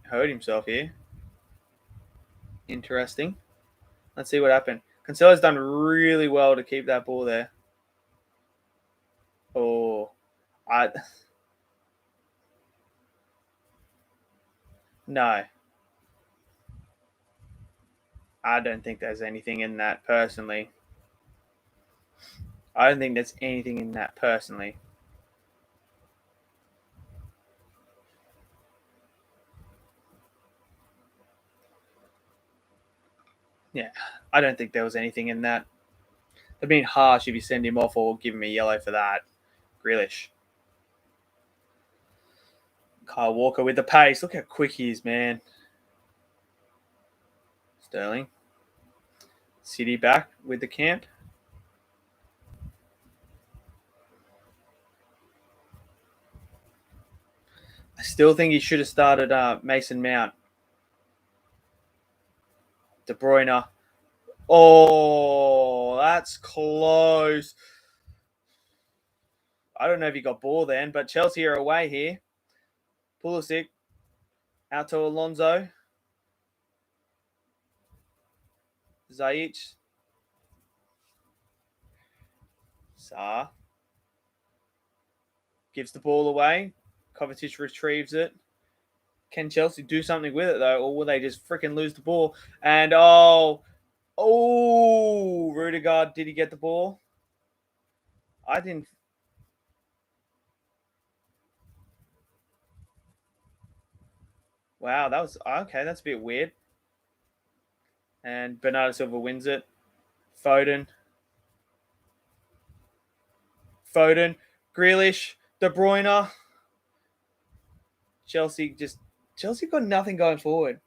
hurt himself here. Interesting. Let's see what happened. Cancelo's done really well to keep that ball there. Oh, no. I don't think there's anything in that personally. I don't think there's anything in that personally. Yeah, I don't think there was anything in that. They've been harsh if you send him off or give him a yellow for that. Grealish. Kyle Walker with the pace. Look how quick he is, man. Sterling. City back with the camp. I still think he should have started Mason Mount. De Bruyne. Oh, that's close. I don't know if he got ball then, but Chelsea are away here. Pulisic out to Alonso. Ziyech. Sarr gives the ball away. Kovacic retrieves it. Can Chelsea do something with it, though, or will they just freaking lose the ball? And, Rudiger, did he get the ball? I didn't. Wow, that was... Okay, that's a bit weird. And Bernardo Silva wins it. Foden. Grealish. De Bruyne. Chelsea got nothing going forward.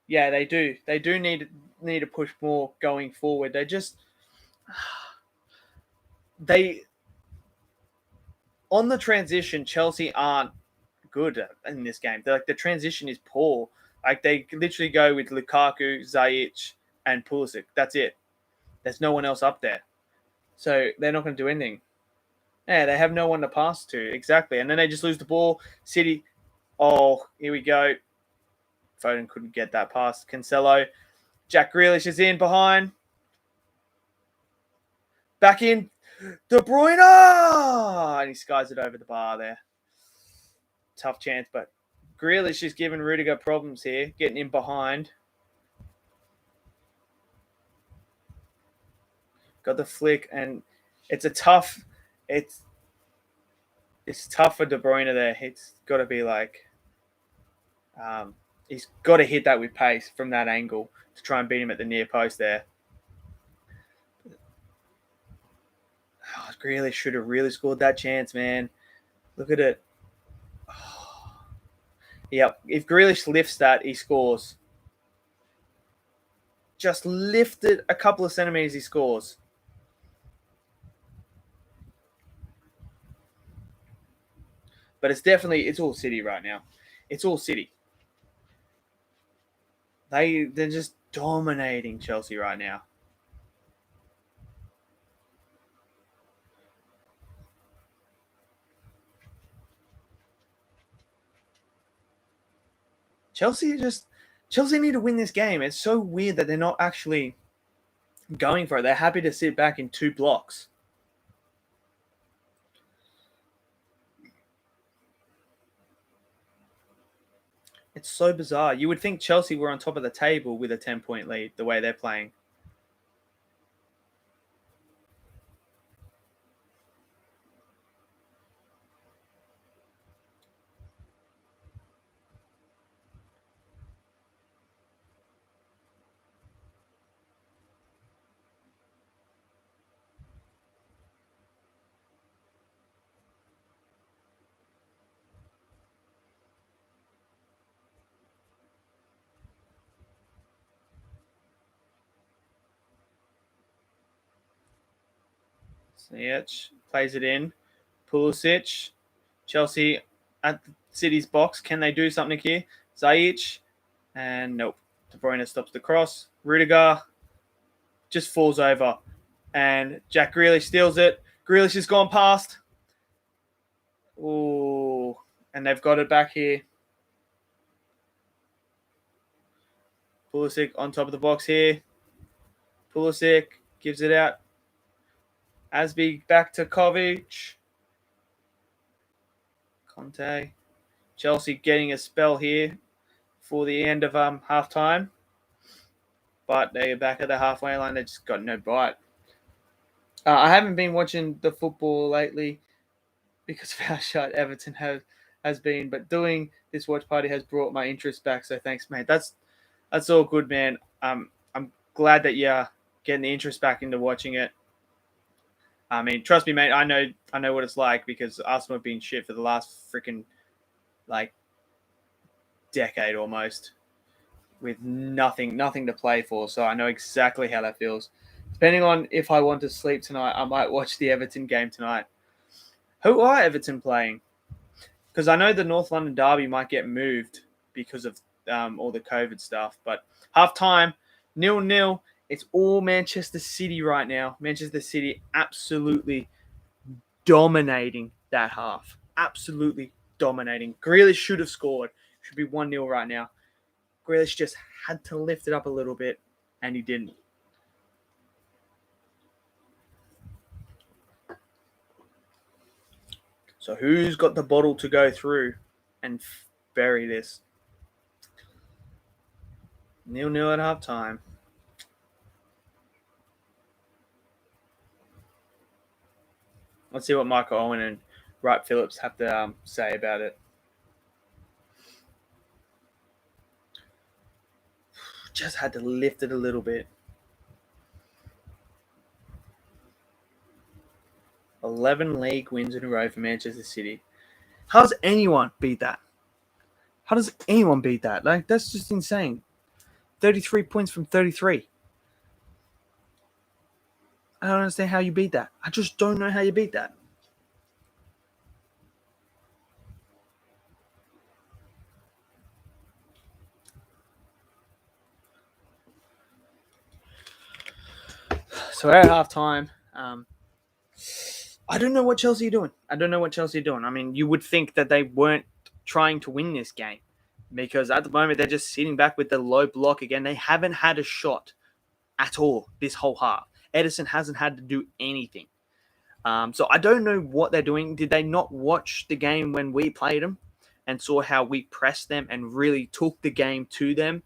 Yeah, they do. They do need to push more going forward. On the transition, Chelsea aren't good in this game. The transition is poor. Like, they literally go with Lukaku, Ziyech, and Pulisic. That's it. There's no one else up there. So they're not going to do anything. Yeah, they have no one to pass to. Exactly. And then they just lose the ball. City, here we go. Foden couldn't get that pass. Cancelo. Jack Grealish is in behind. Back in. De Bruyne! And he skies it over the bar there. Tough chance, but Grealish is giving Rudiger problems here, getting in behind. Got the flick, and it's tough for De Bruyne there. It's got to be like... he's got to hit that with pace from that angle to try and beat him at the near post there. Grealish should have really scored that chance, man. Look at it. Yep, if Grealish lifts that, he scores. Just lift it a couple of centimeters, he scores. But it's all City right now. It's all City. They're just dominating Chelsea right now. Chelsea need to win this game. It's so weird that they're not actually going for it. They're happy to sit back in 2 blocks. It's so bizarre. You would think Chelsea were on top of the table with a 10-point lead, the way they're playing. Ziyech plays it in. Pulisic. Chelsea at City's box. Can they do something here? Ziyech. And nope. De Bruyne stops the cross. Rudiger just falls over. And Jack Grealish steals it. Grealish has gone past. Ooh. And they've got it back here. Pulisic on top of the box here. Pulisic gives it out. Asby back to Kovic. Conte. Chelsea getting a spell here for the end of half time. But they're back at the halfway line. They just got no bite. I haven't been watching the football lately because of how shut Everton has been. But doing this watch party has brought my interest back. So thanks, mate. That's all good, man. I'm glad that you're getting the interest back into watching it. I mean, trust me, mate. I know what it's like because Arsenal have been shit for the last freaking decade almost, with nothing to play for. So I know exactly how that feels. Depending on if I want to sleep tonight, I might watch the Everton game tonight. Who are Everton playing? Because I know the North London derby might get moved because of all the COVID stuff. But half time, 0-0. It's all Manchester City right now. Manchester City absolutely dominating that half. Absolutely dominating. Grealish should have scored. Should be 1-0 right now. Grealish just had to lift it up a little bit, and he didn't. So who's got the bottle to go through and bury this? 0-0 at halftime. Let's see what Michael Owen and Wright Phillips have to say about it. Just had to lift it a little bit. 11 league wins in a row for Manchester City. How does anyone beat that? How does anyone beat that? Like, that's just insane. 33 points from 33. I don't understand how you beat that. I just don't know how you beat that. So we're at halftime. I don't know what Chelsea are doing. I mean, you would think that they weren't trying to win this game because at the moment they're just sitting back with the low block again. They haven't had a shot at all this whole half. Ederson hasn't had to do anything. So I don't know what they're doing. Did they not watch the game when we played them and saw how we pressed them and really took the game to them?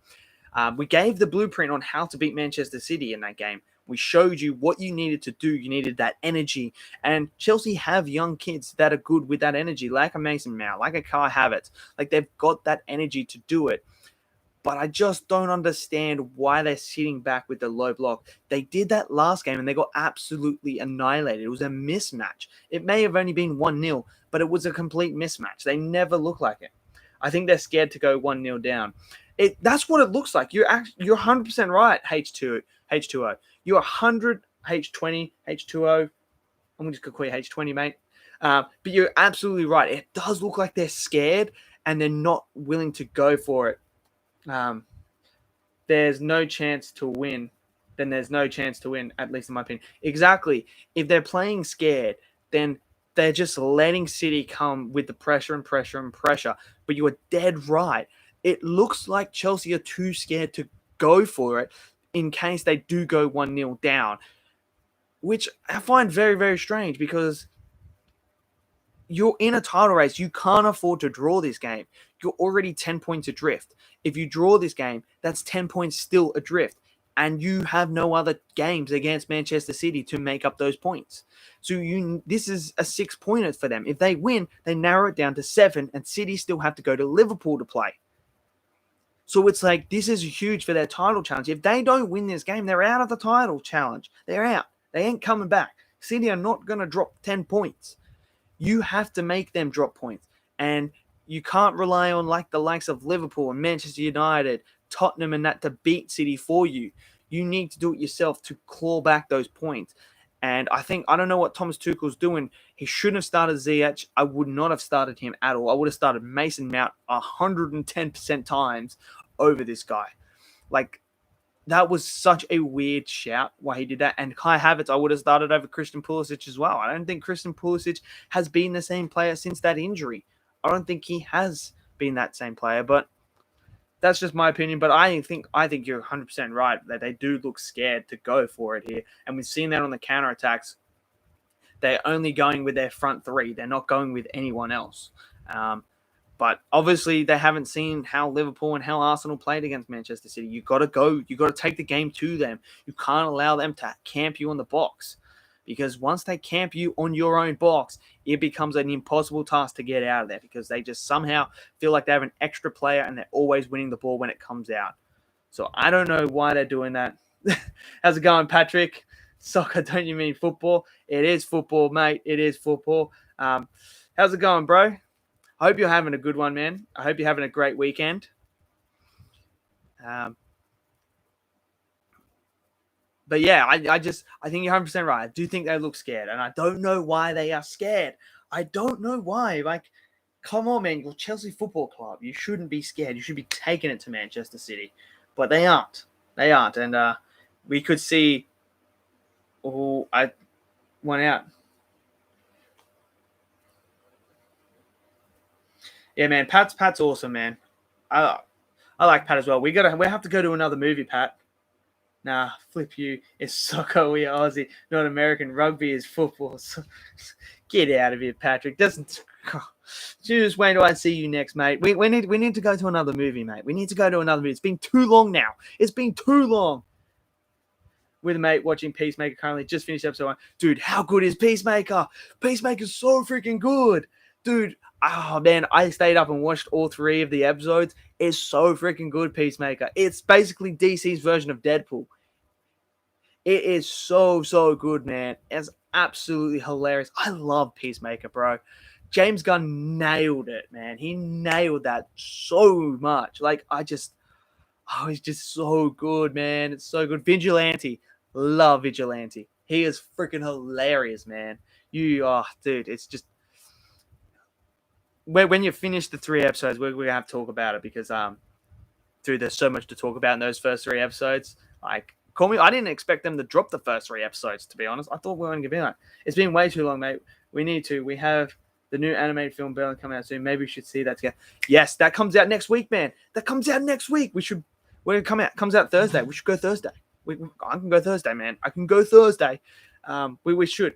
We gave the blueprint on how to beat Manchester City in that game. We showed you what you needed to do. You needed that energy. And Chelsea have young kids that are good with that energy, like a Mason Mount, like a Kai Havertz. Like, they've got that energy to do it. But I just don't understand why they're sitting back with the low block. They did that last game and they got absolutely annihilated. It was a mismatch. It may have only been 1-0, but it was a complete mismatch. They never look like it. I think they're scared to go 1-0 down. That's what it looks like. You're 100% right, H2O. You're 100 H20, H2O. I'm just going to call you H20, mate. But you're absolutely right. It does look like they're scared and they're not willing to go for it. There's no chance to win. Then there's no chance to win, at least in my opinion. Exactly. If they're playing scared, then they're just letting City come with the pressure. But you are dead right. It looks like Chelsea are too scared to go for it in case they do go 1-0 down, which I find very, very strange because you're in a title race. You can't afford to draw this game. You're already 10 points adrift. If you draw this game, that's 10 points still adrift. And you have no other games against Manchester City to make up those points. So this is a 6-pointer for them. If they win, they narrow it down to 7, and City still have to go to Liverpool to play. So it's like, this is huge for their title challenge. If they don't win this game, they're out of the title challenge. They're out. They ain't coming back. City are not going to drop 10 points. You have to make them drop points. And you can't rely on like the likes of Liverpool and Manchester United, Tottenham and that to beat City for you. You need to do it yourself to claw back those points. And I don't know what Thomas Tuchel's doing. He shouldn't have started Ziyech. I would not have started him at all. I would have started Mason Mount 110% times over this guy. Like, that was such a weird shout why he did that. And Kai Havertz, I would have started over Christian Pulisic as well. I don't think Christian Pulisic has been the same player since that injury. I don't think he has been that same player, but that's just my opinion. But I think you're 100% right that they do look scared to go for it here. And we've seen that on the counterattacks. They're only going with their front three. They're not going with anyone else. But obviously, they haven't seen how Liverpool and how Arsenal played against Manchester City. You got to go. You got to take the game to them. You can't allow them to camp you on the box, because once they camp you on your own box, it becomes an impossible task to get out of there, because they just somehow feel like they have an extra player and they're always winning the ball when it comes out. So I don't know why they're doing that. How's it going, Patrick? Soccer, don't you mean football? It is football, mate. It is football. How's it going, bro? I hope you're having a good one, man. I hope you're having a great weekend. But yeah, I think you're 100% right. I do think they look scared, and I don't know why they are scared. I don't know why. Like, come on, man. You're Chelsea Football Club. You shouldn't be scared. You should be taking it to Manchester City. But they aren't. They aren't. And we could see... Oh, I went out. Yeah, man. Pat's awesome, man. I like Pat as well. We have to go to another movie, Pat. Nah, flip you. It's soccer. We are Aussie, not American. Rugby is football. So, get out of here, Patrick. Just wait till I see you next, mate. We need to go to another movie, mate. We need to go to another movie. It's been too long now. It's been too long. With a mate watching Peacemaker currently. Just finished episode 1. Dude, how good is Peacemaker? Peacemaker's so freaking good. Dude, oh man, I stayed up and watched all 3 of the episodes. It's so freaking good, Peacemaker. It's basically DC's version of Deadpool. It is so good, man. It's absolutely hilarious. I love Peacemaker, bro. James Gunn nailed it, man. He nailed that so much. Like, he's just so good, man. It's so good. Vigilante. Love Vigilante. He is freaking hilarious, man. Dude, it's just... When you finish the 3 episodes, we're going to have to talk about it, because, dude, there's so much to talk about in those first 3 episodes. Like, call me... I didn't expect them to drop the first 3 episodes, to be honest. I thought we weren't going to be like... It's been way too long, mate. We need to. We have the new animated film Berlin coming out soon. Maybe we should see that together. Yes, that comes out next week, man. That comes out next week. When it comes out Thursday. We should go Thursday. I can go Thursday, man. I can go Thursday. We should.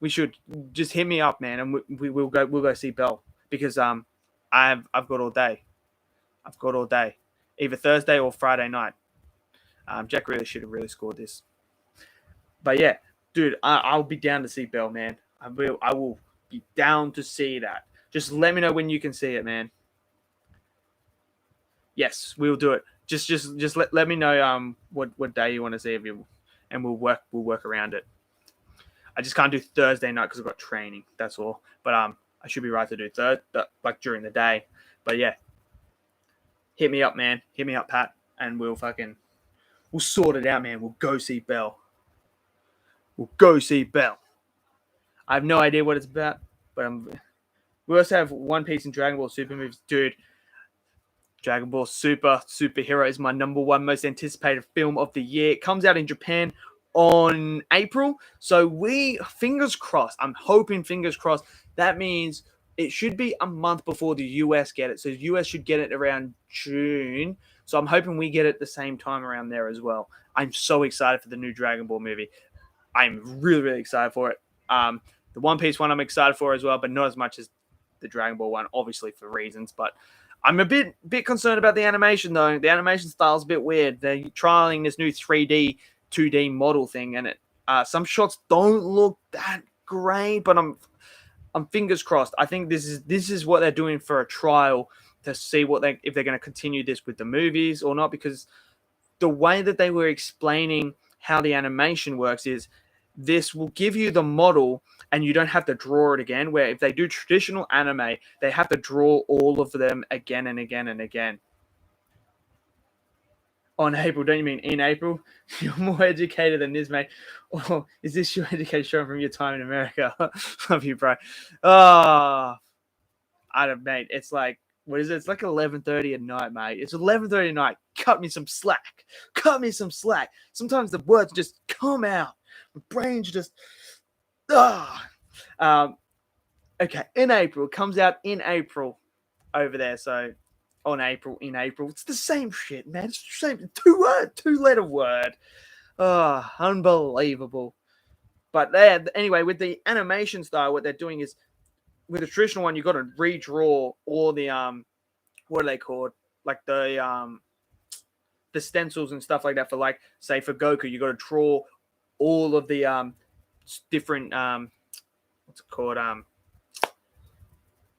We should. Just hit me up, man, and we'll go see Belle, because I've got all day. I've got all day, either Thursday or Friday night. Jack really should have really scored this. But yeah, dude, I'll be down to see Belle, man. I will be down to see that. Just let me know when you can see it, man. Yes, we'll do it. Just let me know what day you want to see it, and we'll work around it. I just can't do Thursday night because I've got training. That's all. But I should be right to do like during the day. But yeah, hit me up, man. Hit me up, Pat, and we'll sort it out, man. We'll go see Belle. We'll go see Belle. I have no idea what it's about, but we also have One Piece and Dragon Ball Super movies, dude. Dragon Ball Superhero is my number 1 most anticipated film of the year. It comes out in Japan on April. So fingers crossed. I'm hoping, fingers crossed. That means it should be a month before the US get it. So the US should get it around June. So I'm hoping we get it the same time around there as well. I'm so excited for the new Dragon Ball movie. I'm really, really excited for it. The The One Piece one I'm excited for as well, but not as much as the Dragon Ball one, obviously for reasons. But I'm a bit concerned about the animation though. The animation style's a bit weird. They're trialing this new 3D, 2D model thing, and some shots don't look that great. But I'm fingers crossed. I think this is what they're doing for a trial to see if they're going to continue this with the movies or not. Because the way that they were explaining how the animation works is this will give you the model and you don't have to draw it again. Where if they do traditional anime, they have to draw all of them again and again and again. On April, don't you mean in April? You're more educated than this, mate. Or is this your education from your time in America? Love you, bro. Oh, I don't, mate. It's like, what is it? It's like 11:30 at night, mate. It's 11:30 at night. Cut me some slack. Cut me some slack. Sometimes the words just come out. My brain's just, okay, in April. It comes out in April over there. So in April. It's the same shit, man. It's the same two-letter word. Oh, unbelievable. But anyway, with the animation style, what they're doing is with the traditional one, you got to redraw all the what are they called? Like the stencils and stuff like that for, like, say for Goku, you got to draw all of the different what's it called?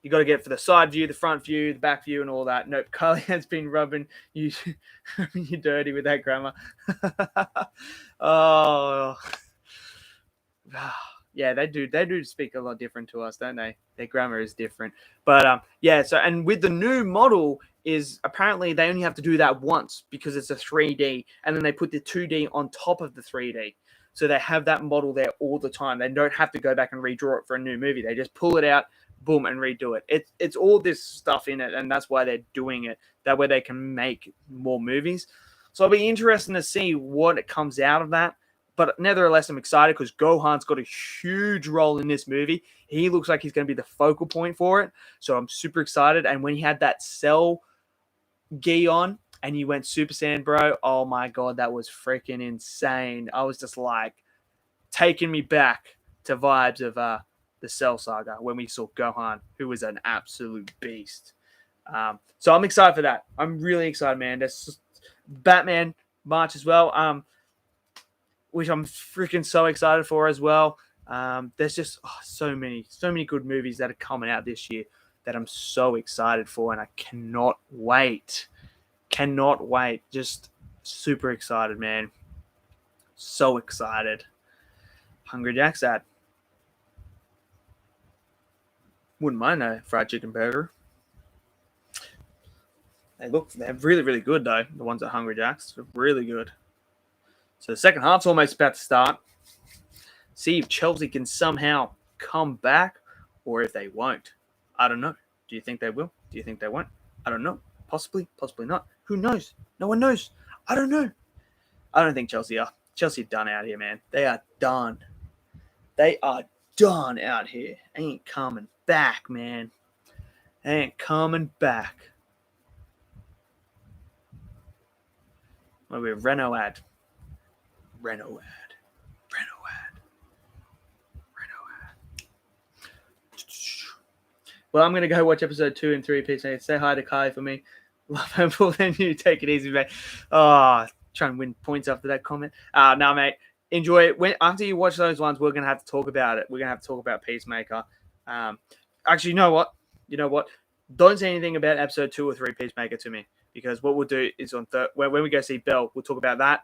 You got to get it for the side view, the front view, the back view, and all that. Nope, Carly has been rubbing you dirty with that grammar. Oh, yeah, they do speak a lot different to us, don't they? Their grammar is different. But yeah. So, and with the new model is apparently they only have to do that once because it's a 3D, and then they put the 2D on top of the 3D. So they have that model there all the time. They don't have to go back and redraw it for a new movie. They just pull it out, boom, and redo it. It's all this stuff in it, and that's why they're doing it. That way they can make more movies. So it'll be interesting to see what comes out of that. But nevertheless, I'm excited because Gohan's got a huge role in this movie. He looks like he's going to be the focal point for it. So I'm super excited. And when he had that Cell gi on and he went Super Saiyan, bro, oh my God, that was freaking insane. I was just like taking me back to vibes of the Cell saga when we saw Gohan, who was an absolute beast. So I'm excited for that. I'm really excited, man. That's just Batman March as well. Which I'm freaking so excited for as well. There's just so many good movies that are coming out this year that I'm so excited for, and I cannot wait. Just super excited, man. So excited. Hungry Jack's ad. Wouldn't mind a fried chicken burger. They're really, really good though. The ones at Hungry Jack's are really good. So the second half's almost about to start. See if Chelsea can somehow come back or if they won't. I don't know. Do you think they will? Do you think they won't? I don't know. Possibly, possibly not. Who knows? No one knows. I don't know. I don't think Chelsea are. Chelsea are done out here, man. They are done. They are done out here. Ain't coming back, man. Ain't coming back. Maybe a Renault ad. Renault ad. Well, I'm going to go watch episode 2 and 3 Peacemaker. Say hi to Kai for me. Love and pull, then you take it easy, mate. Oh, try and win points after that comment. No, mate. Enjoy it. After you watch those ones, we're going to have to talk about it. We're going to have to talk about Peacemaker. Actually, you know what? Don't say anything about episode 2 or 3 Peacemaker to me, because what we'll do is when we go see Bell, we'll talk about that,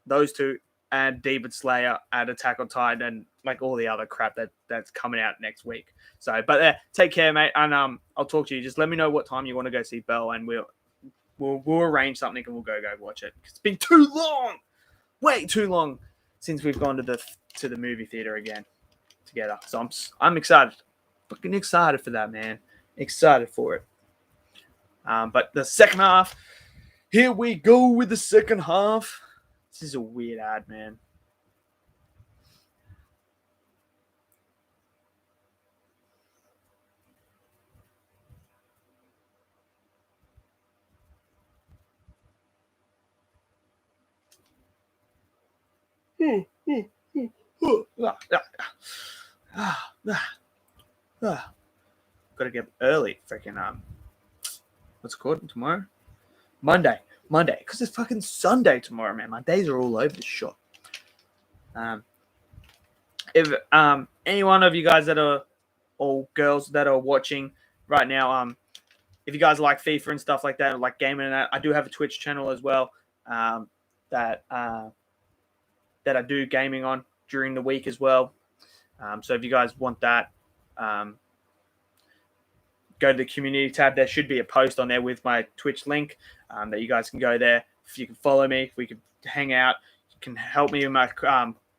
those two, and Demon Slayer and Attack on Titan and like all the other crap that's coming out next week. So, but take care, mate, and I'll talk to you. Just let me know what time you want to go see Bell, and we'll arrange something and we'll go watch it. It's been too long, way too long since we've gone to the movie theater again together. So I'm excited, fucking excited for that, man. Excited for it. But the second half, here we go with the second half. This is a weird ad, man. Gotta get early. Freaking what's it called tomorrow? Monday, because it's fucking Sunday tomorrow, man. My days are all over the shop. If any one of you guys that are, or girls that are watching right now, if you guys like FIFA and stuff like that, like gaming and that, I do have a Twitch channel as well that I do gaming on during the week as well. So if you guys want that, go to the community tab. There should be a post on there with my Twitch link that you guys can go there. If you can follow me, if we can hang out, you can help me in my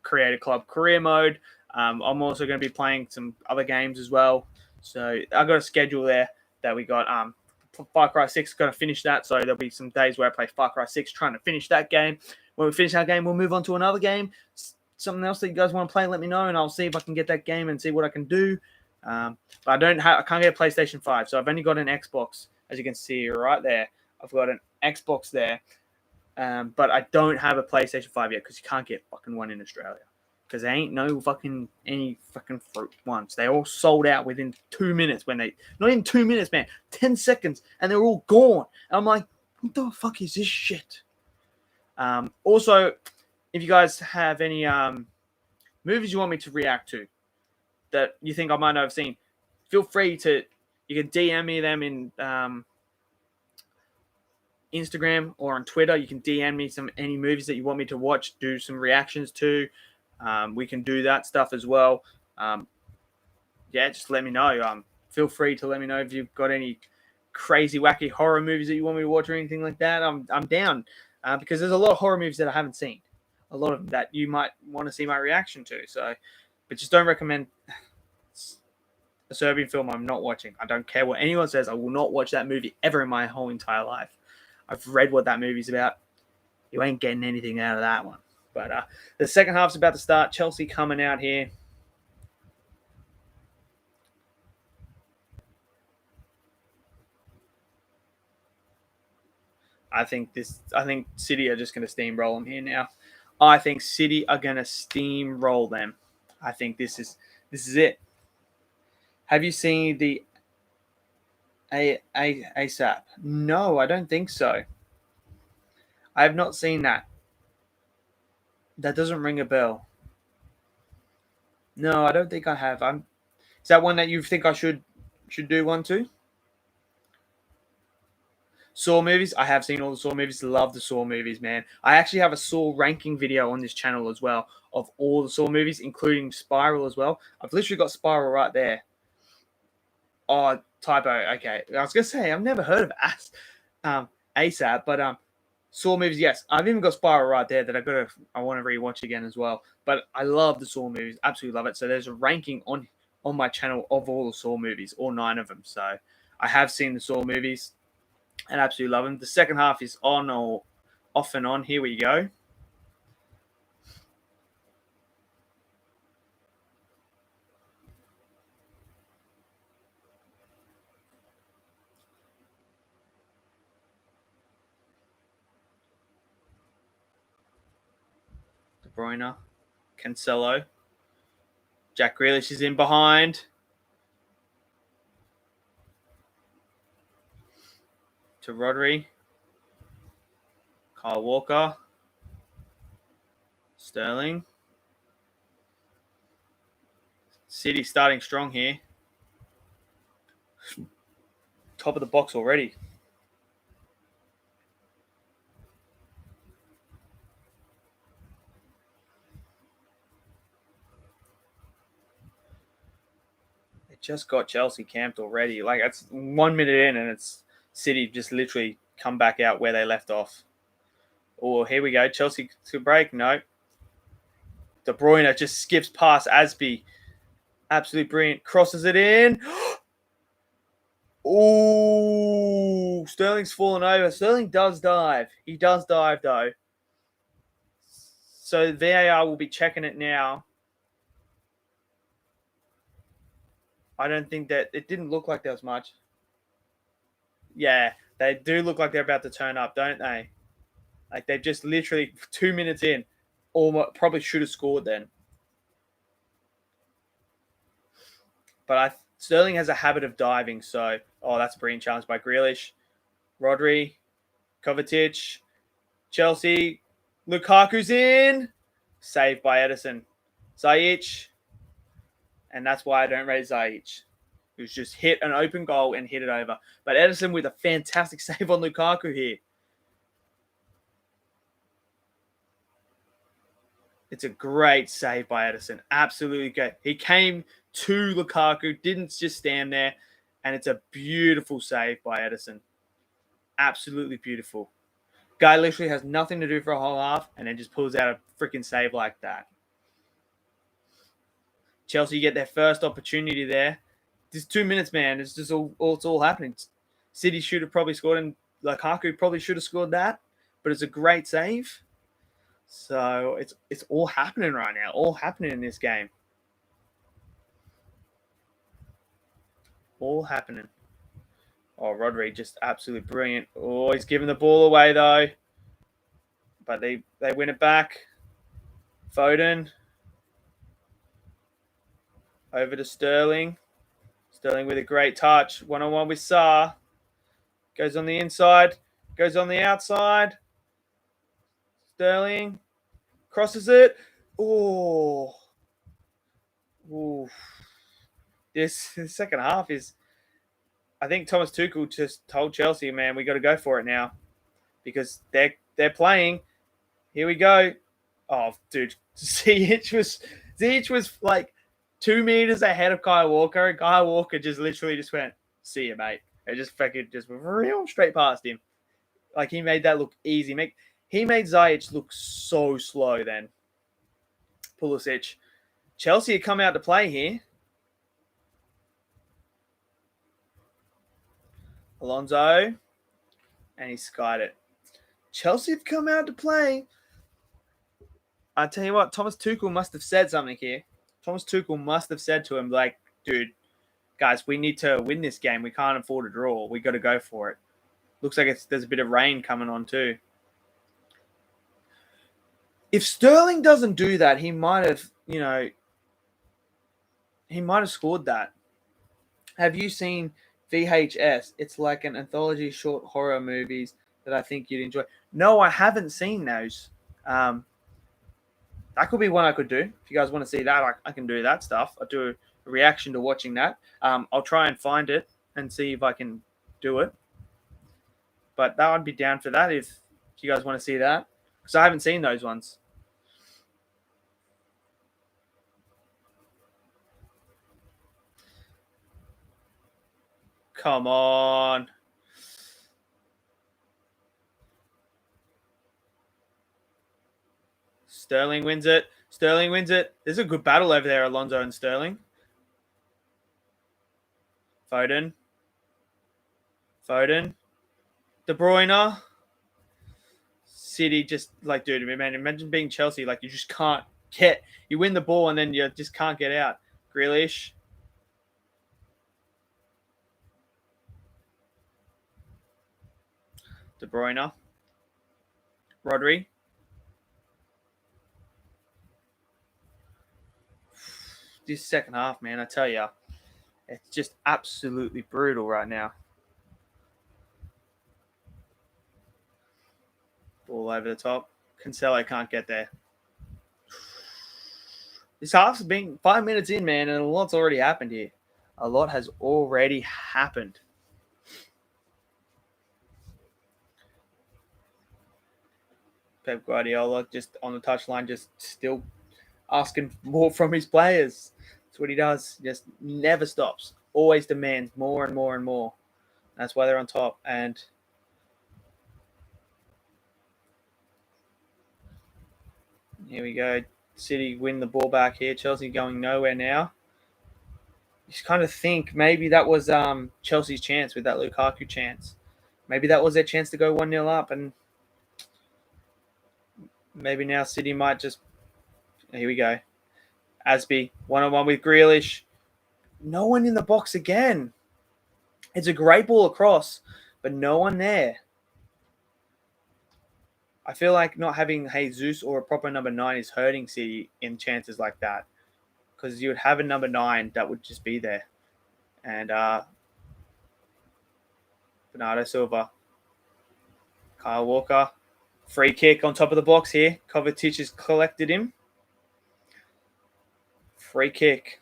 Creator Club career mode. I'm also going to be playing some other games as well. So I've got a schedule there that we got. Far Cry 6, going to finish that. So there'll be some days where I play Far Cry 6 trying to finish that game. When we finish that game, we'll move on to another game. Something else that you guys want to play, let me know, and I'll see if I can get that game and see what I can do. But I can't get a PlayStation 5, so I've only got an Xbox, as you can see right there. I've got an Xbox there, but I don't have a PlayStation 5 yet because you can't get fucking one in Australia. Because there ain't no fucking any fucking fruit ones. They all sold out within 2 minutes not even 2 minutes, man, 10 seconds, and they're all gone. And I'm like, what the fuck is this shit? Also, if you guys have any movies you want me to react to that you think I might not have seen, feel free to, you can DM me them in Instagram or on Twitter. You can DM me any movies that you want me to watch, do some reactions to. We can do that stuff as well. Just let me know. Feel free to let me know if you've got any crazy, wacky horror movies that you want me to watch or anything like that. I'm down because there's a lot of horror movies that I haven't seen. A lot of them that you might want to see my reaction to. So, but just don't recommend a Serbian film I'm not watching. I don't care what anyone says. I will not watch that movie ever in my whole entire life. I've read what that movie's about. You ain't getting anything out of that one. But the second half's about to start. Chelsea coming out here. I think City are just going to steamroll them here now. I think City are going to steamroll them. I think this is it. Have you seen the ASAP? No, I don't think so. I have not seen that. That doesn't ring a bell. No, I don't think I have. Is that one that you think I should do one too? Saw movies. I have seen all the Saw movies. Love the Saw movies, man. I actually have a Saw ranking video on this channel as well of all the Saw movies, including Spiral as well. I've literally got Spiral right there. Oh, typo. Okay, I was gonna say I've never heard of ASAP, but Saw movies. Yes, I've even got Spiral right there that I want to rewatch again as well. But I love the Saw movies. Absolutely love it. So there's a ranking on my channel of all the Saw movies, all 9 of them. So I have seen the Saw movies and absolutely love them. The second half is on or off and on. Here we go. De Bruyne, Cancelo, Jack Grealish is in behind. To Rodri, Kyle Walker, Sterling. City starting strong here. Top of the box already. They just got Chelsea camped already. Like, it's 1 minute in and it's City just literally come back out where they left off. Oh, here we go. Chelsea to break. No. De Bruyne just skips past Asby. Absolutely brilliant. Crosses it in. Oh, Sterling's fallen over. Sterling does dive. He does dive, though. So VAR will be checking it now. I don't think that it didn't look like there was much. Yeah, they do look like they're about to turn up, don't they? Like, they've just literally 2 minutes in, almost probably should have scored then. But Sterling has a habit of diving. So, that's a brilliant challenge by Grealish. Rodri, Kovacic, Chelsea, Lukaku's in. Saved by Edison. Ziyech. And that's why I don't rate Ziyech. Who's just hit an open goal and hit it over. But Edison with a fantastic save on Lukaku here. It's a great save by Edison. Absolutely good. He came to Lukaku, didn't just stand there. And it's a beautiful save by Edison. Absolutely beautiful. Guy literally has nothing to do for a whole half and then just pulls out a freaking save like that. Chelsea get their first opportunity there. Just 2 minutes, man. It's just it's all happening. City should have probably scored, and Lukaku probably should have scored that, but it's a great save. So it's all happening right now. All happening in this game. All happening. Oh, Rodri just absolutely brilliant. Oh, he's giving the ball away though. But they win it back. Foden. Over to Sterling. Sterling with a great touch. One-on-one with Sarr. Goes on the inside. Goes on the outside. Sterling. Crosses it. Oh. Ooh. This second half is... I think Thomas Tuchel just told Chelsea, man, we got to go for it now. Because they're playing. Here we go. Oh, dude. Ziyech was like 2 meters ahead of Kyle Walker. And Kyle Walker just literally just went, see you, mate. It just fucking just real straight past him. Like, he made that look easy. He made Ziyech look so slow then. Pulisic. Chelsea had come out to play here. Alonso. And he skied it. Chelsea have come out to play. I tell you what, Thomas Tuchel must have said something here. Thomas Tuchel must have said to him, like, dude, guys, we need to win this game. We can't afford a draw. We got to go for it. Looks like there's a bit of rain coming on too. If Sterling doesn't do that, he might have scored that. Have you seen VHS? It's like an anthology short horror movies that I think you'd enjoy. No, I haven't seen those. That could be one I could do. If you guys want to see that, I can do that stuff. I'll do a reaction to watching that. I'll try and find it and see if I can do it. But that would be down for that if you guys want to see that. Because I haven't seen those ones. Come on. Sterling wins it. Sterling wins it. There's a good battle over there, Alonso and Sterling. Foden. De Bruyne. City just, like, dude, man, imagine being Chelsea. Like, you just can't get... You win the ball and then you just can't get out. Grealish. De Bruyne. Rodri. This second half, man, I tell you, it's just absolutely brutal right now. Ball over the top. Cancelo can't get there. This half's been 5 minutes in, man, and a lot's already happened here. A lot has already happened. Pep Guardiola just on the touchline, just still asking more from his players. That's what he does. Just never stops. Always demands more and more and more. That's why they're on top. And here we go. City win the ball back here. Chelsea going nowhere now. You just kind of think maybe that was Chelsea's chance with that Lukaku chance. Maybe that was their chance to go 1-0 up, and maybe now City might just... Here we go. Asby, one-on-one with Grealish. No one in the box again. It's a great ball across, but no one there. I feel like not having Jesus or a proper number 9 is hurting City in chances like that. Because you would have a number 9 that would just be there. And Bernardo Silva. Kyle Walker. Free kick on top of the box here. Kovacic has collected him. Free kick.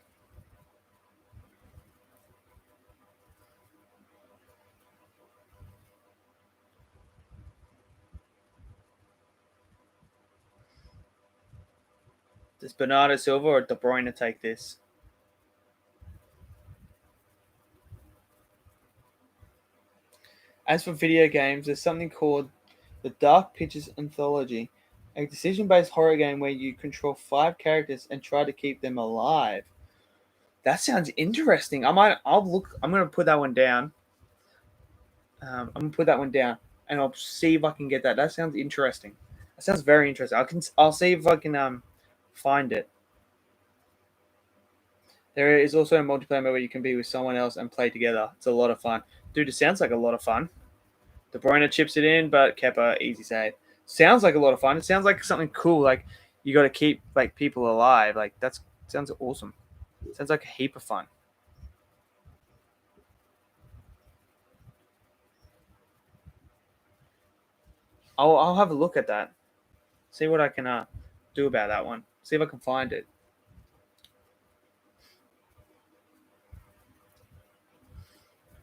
Does Bernardo Silva or De Bruyne take this? As for video games, there's something called the Dark Pictures Anthology, a decision-based horror game where you control 5 characters and try to keep them alive. That sounds interesting. I'm gonna put that one down. I'm gonna put that one down, and I'll see if I can get that. That sounds interesting. That sounds very interesting. I'll see if I can find it. There is also a multiplayer mode where you can be with someone else and play together. It's a lot of fun, dude. It sounds like a lot of fun. De Bruyne chips it in, but Kepa easy save. Sounds like a lot of fun. It sounds like something cool. Like you got to keep like people alive. Like that sounds awesome. Sounds like a heap of fun. I'll have a look at that. See what I can do about that one. See if I can find it.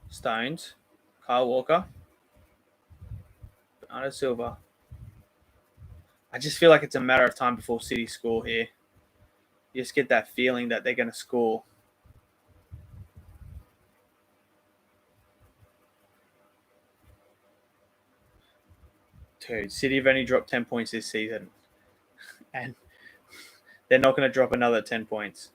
Stones, Kyle Walker, Bernardo Silva. I just feel like it's a matter of time before City score here. You just get that feeling that they're going to score. Dude, City have only dropped 10 points this season. And they're not going to drop another 10 points.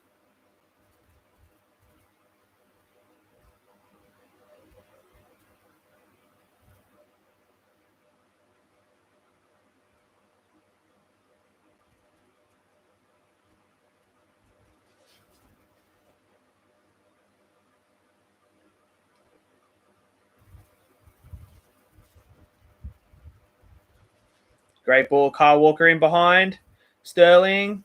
Great ball. Kyle Walker in behind. Sterling.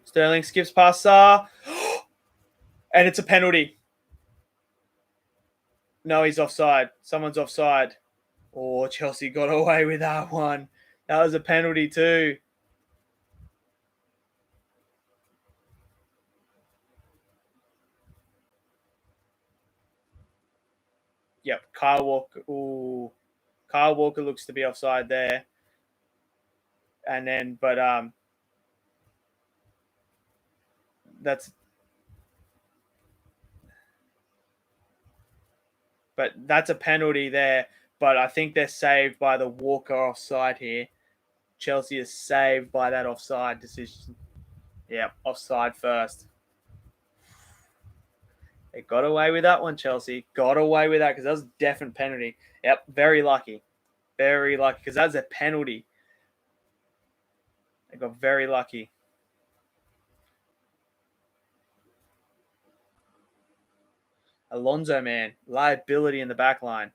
Sterling skips past Sarr. And it's a penalty. No, he's offside. Someone's offside. Oh, Chelsea got away with that one. That was a penalty too. Yep, Kyle Walker. Ooh, Kyle Walker looks to be offside there. And then, but that's a penalty there. But I think they're saved by the Walker offside here. Chelsea is saved by that offside decision. Yeah, offside first. They got away with that one, Chelsea. Got away with that because that was a definite penalty. Yep, very lucky. Very lucky because that's a penalty. They got very lucky. Alonso, man. Liability in the back line.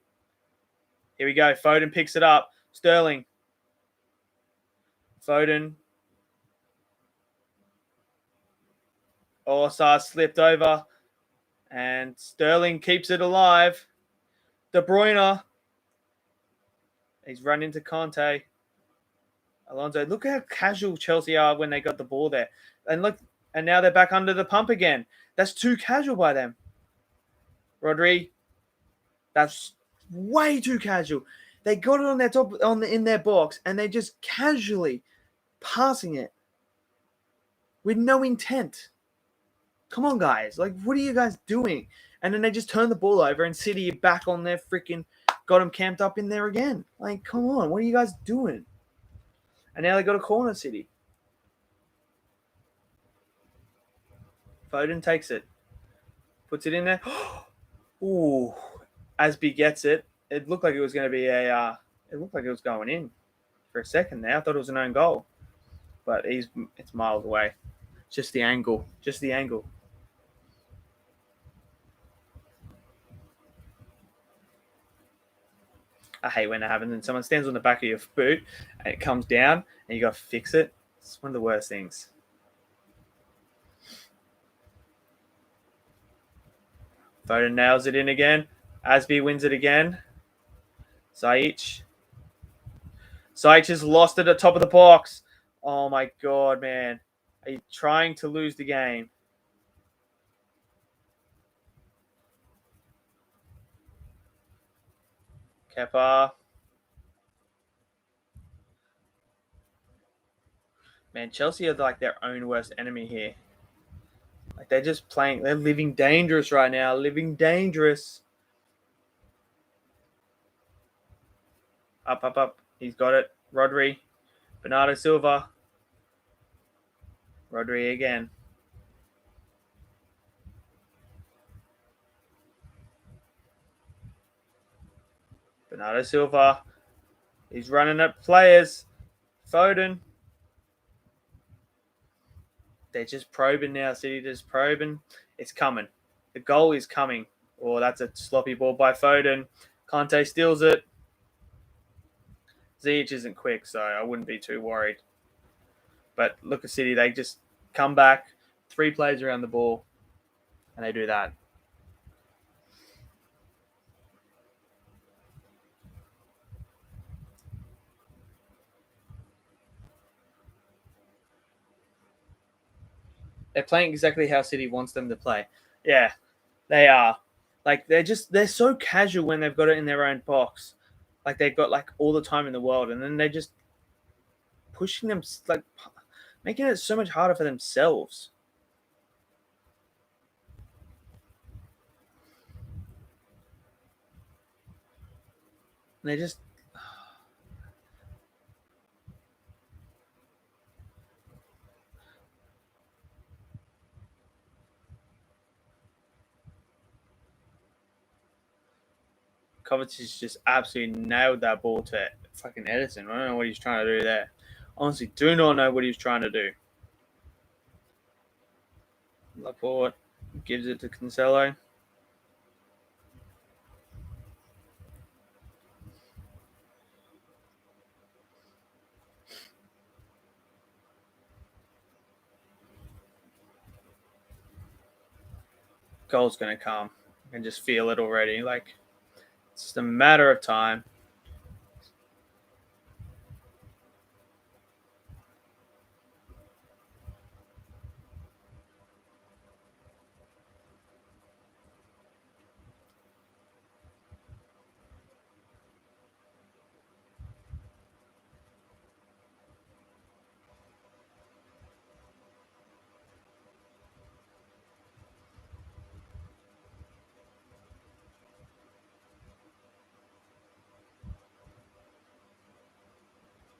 Here we go. Foden picks it up. Sterling. Foden. Sarr slipped over. And Sterling keeps it alive. De Bruyne. He's run into Conte. Alonso. Look how casual Chelsea are when they got the ball there. And look, and now they're back under the pump again. That's too casual by them. Rodri. That's way too casual. They got it on their top in their box and they just casually passing it with no intent. Come on, guys. Like, what are you guys doing? And then they just turn the ball over and City back on their freaking got them camped up in there again. Like, come on. What are you guys doing? And now they got a corner, City. Foden takes it. Puts it in there. Ooh. Asby gets it. It looked like it was going to be it looked like it was going in for a second there. I thought it was an own goal. But it's miles away. Just the angle. Just the angle. I hate when that happens and someone stands on the back of your boot and it comes down and you got to fix it. It's one of the worst things. Foden nails it in again. Asby wins it again. Ziyech. Ziyech has lost it at top of the box. Oh my god, man. Are you trying to lose the game? Kepa. Man, Chelsea are like their own worst enemy here. Like they're just playing, they're living dangerous right now. Living dangerous. Up, up, up. He's got it. Rodri. Bernardo Silva. Rodri again. Bernardo Silva. He's running at players. Foden. They're just probing now. City just probing. It's coming. The goal is coming. Oh, that's a sloppy ball by Foden. Kante steals it. Ziyech isn't quick, so I wouldn't be too worried. But look at City. They just come back. 3 plays around the ball. And they do that. They're playing exactly how City wants them to play. Yeah, they are. Like they're so casual when they've got it in their own box. Like they've got like all the time in the world, and then they're just pushing them, like making it so much harder for themselves. And they just Kovacic just absolutely nailed that ball to fucking Edison. I don't know what he's trying to do there. Honestly, do not know what he's trying to do. Laporte gives it to Cancelo. Goal's going to come. I can just feel it already. Like, it's just a matter of time.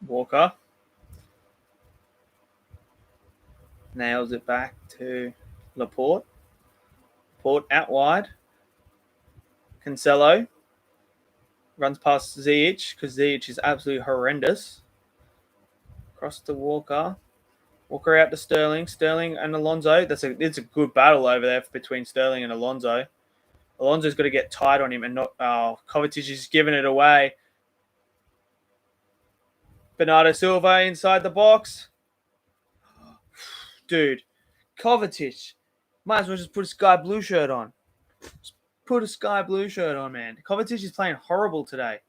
Walker nails it back to Laporte. Laporte out wide. Cancelo runs past Ziyech because Ziyech is absolutely horrendous. Cross to Walker. Walker out to Sterling. Sterling and Alonso. It's a good battle over there between Sterling and Alonso. Alonso's got to get tight on him and not. Oh, Kovacic is giving it away. Bernardo Silva inside the box. Dude, Kovacic might as well just put a sky blue shirt on. Just put a sky blue shirt on, man. Kovacic is playing horrible today.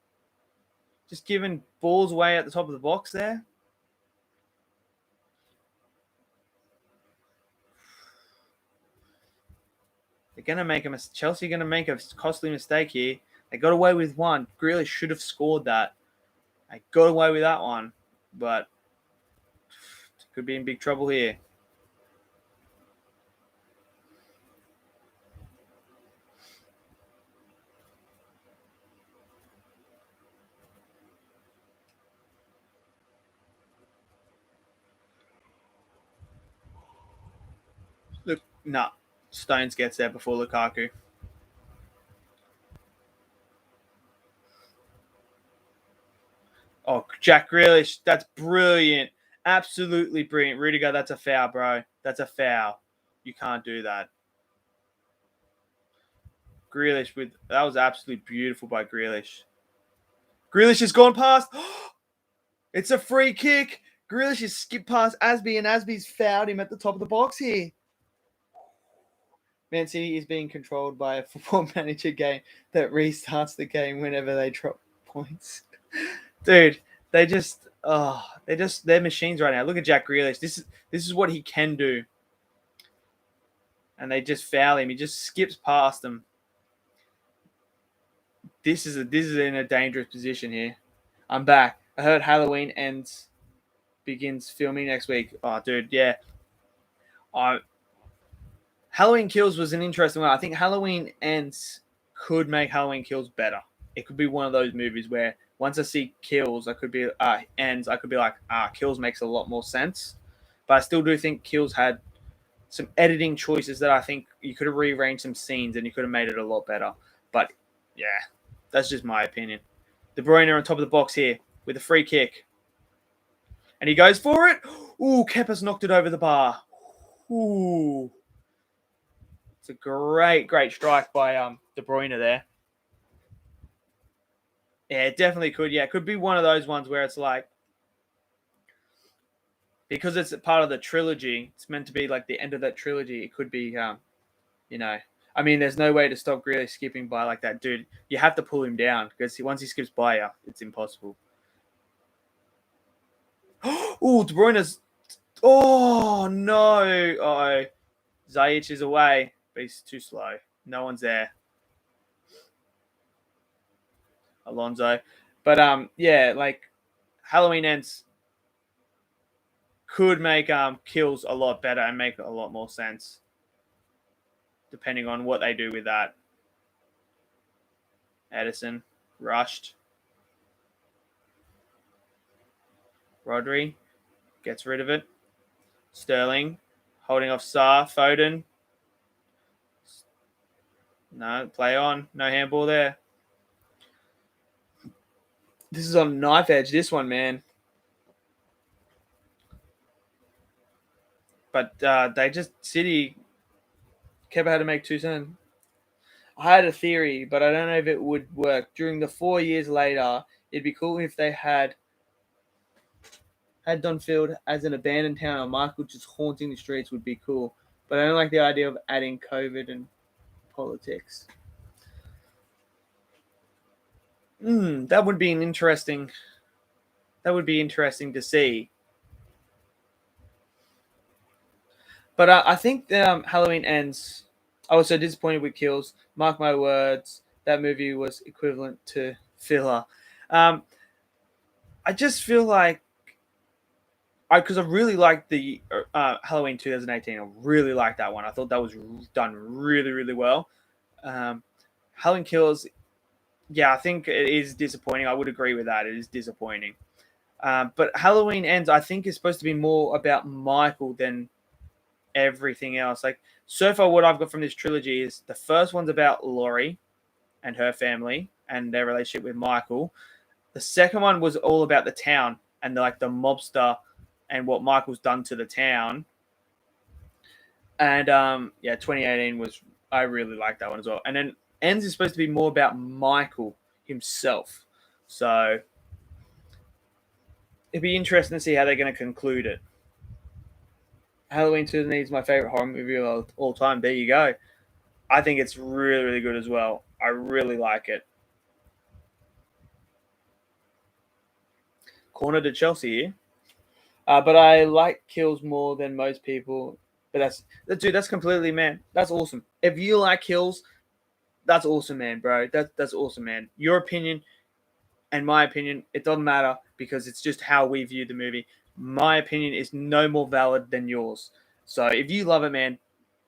Just giving balls away at the top of the box there. They're going to make Chelsea going to make a costly mistake here. They got away with one. Grealish should have scored that. They got away with that one, but could be in big trouble here. Look, nah. Stones gets there before Lukaku. Oh, Jack Grealish, that's brilliant. Absolutely brilliant. Rudiger, that's a foul, bro. That's a foul. You can't do that. Grealish that was absolutely beautiful by Grealish. Grealish has gone past. It's a free kick. Grealish has skipped past Asby, and Asby's fouled him at the top of the box here. Man City is being controlled by a football manager game that restarts the game whenever they drop points. Dude, they're machines right now. Look at Jack Grealish. This is what he can do. And they just foul him. He just skips past them. This is in a dangerous position here. I'm back. I heard Halloween begins filming next week. Oh, dude, yeah. Halloween Kills was an interesting one. I think Halloween Ends could make Halloween Kills better. It could be one of those movies where once I see Kills, I could be Ends. I could be like, Kills makes a lot more sense. But I still do think Kills had some editing choices that I think you could have rearranged some scenes and you could have made it a lot better. But yeah, that's just my opinion. De Bruyne on top of the box here with a free kick. And he goes for it. Ooh, Kepa's knocked it over the bar. Ooh. It's a great strike by De Bruyne there. Yeah, it definitely could. Yeah, it could be one of those ones where it's like, because it's a part of the trilogy, it's meant to be like the end of that trilogy. It could be, I mean, there's no way to stop Grealish skipping by like that, dude. You have to pull him down because once he skips by you, it's impossible. Oh, De Bruyne's. Oh no! Oh, Ziyech is away, but he's too slow. No one's there. Alonso, but yeah, like Halloween Ends could make Kills a lot better and make a lot more sense, depending on what they do with that. Edison rushed. Rodri gets rid of it. Sterling holding off Sarr. Foden. No, play on. No handball there. This is on knife edge, this one, man. But City Kepa had to make 2-7. I had a theory, but I don't know if it would work. During the 4 years later, it'd be cool if they had Donfield as an abandoned town or Michael just haunting the streets would be cool. But I don't like the idea of adding COVID and politics. That would be interesting to see. But I think Halloween Ends. I was so disappointed with Kills. Mark my words, that movie was equivalent to filler. I just feel like because I really liked the Halloween 2018. I really liked that one. I thought that was done really well. Halloween Kills, yeah, I think it is disappointing. I would agree with that. It is disappointing. But Halloween Ends, I think, is supposed to be more about Michael than everything else. Like, so far, what I've got from this trilogy is the first one's about Laurie and her family and their relationship with Michael. The second one was all about the town and the mobster and what Michael's done to the town. And 2018 was, I really liked that one as well. And then Ends is supposed to be more about Michael himself. So it'd be interesting to see how they're going to conclude it. Halloween 2 is my favorite horror movie of all time. There you go. I think it's really good as well. I really like it. Corner to Chelsea here. But I like Kills more than most people. But that's completely, man. That's awesome. If you like Kills, that's awesome, man, bro. That's awesome, man. Your opinion and my opinion, it doesn't matter because it's just how we view the movie. My opinion is no more valid than yours. So if you love it, man,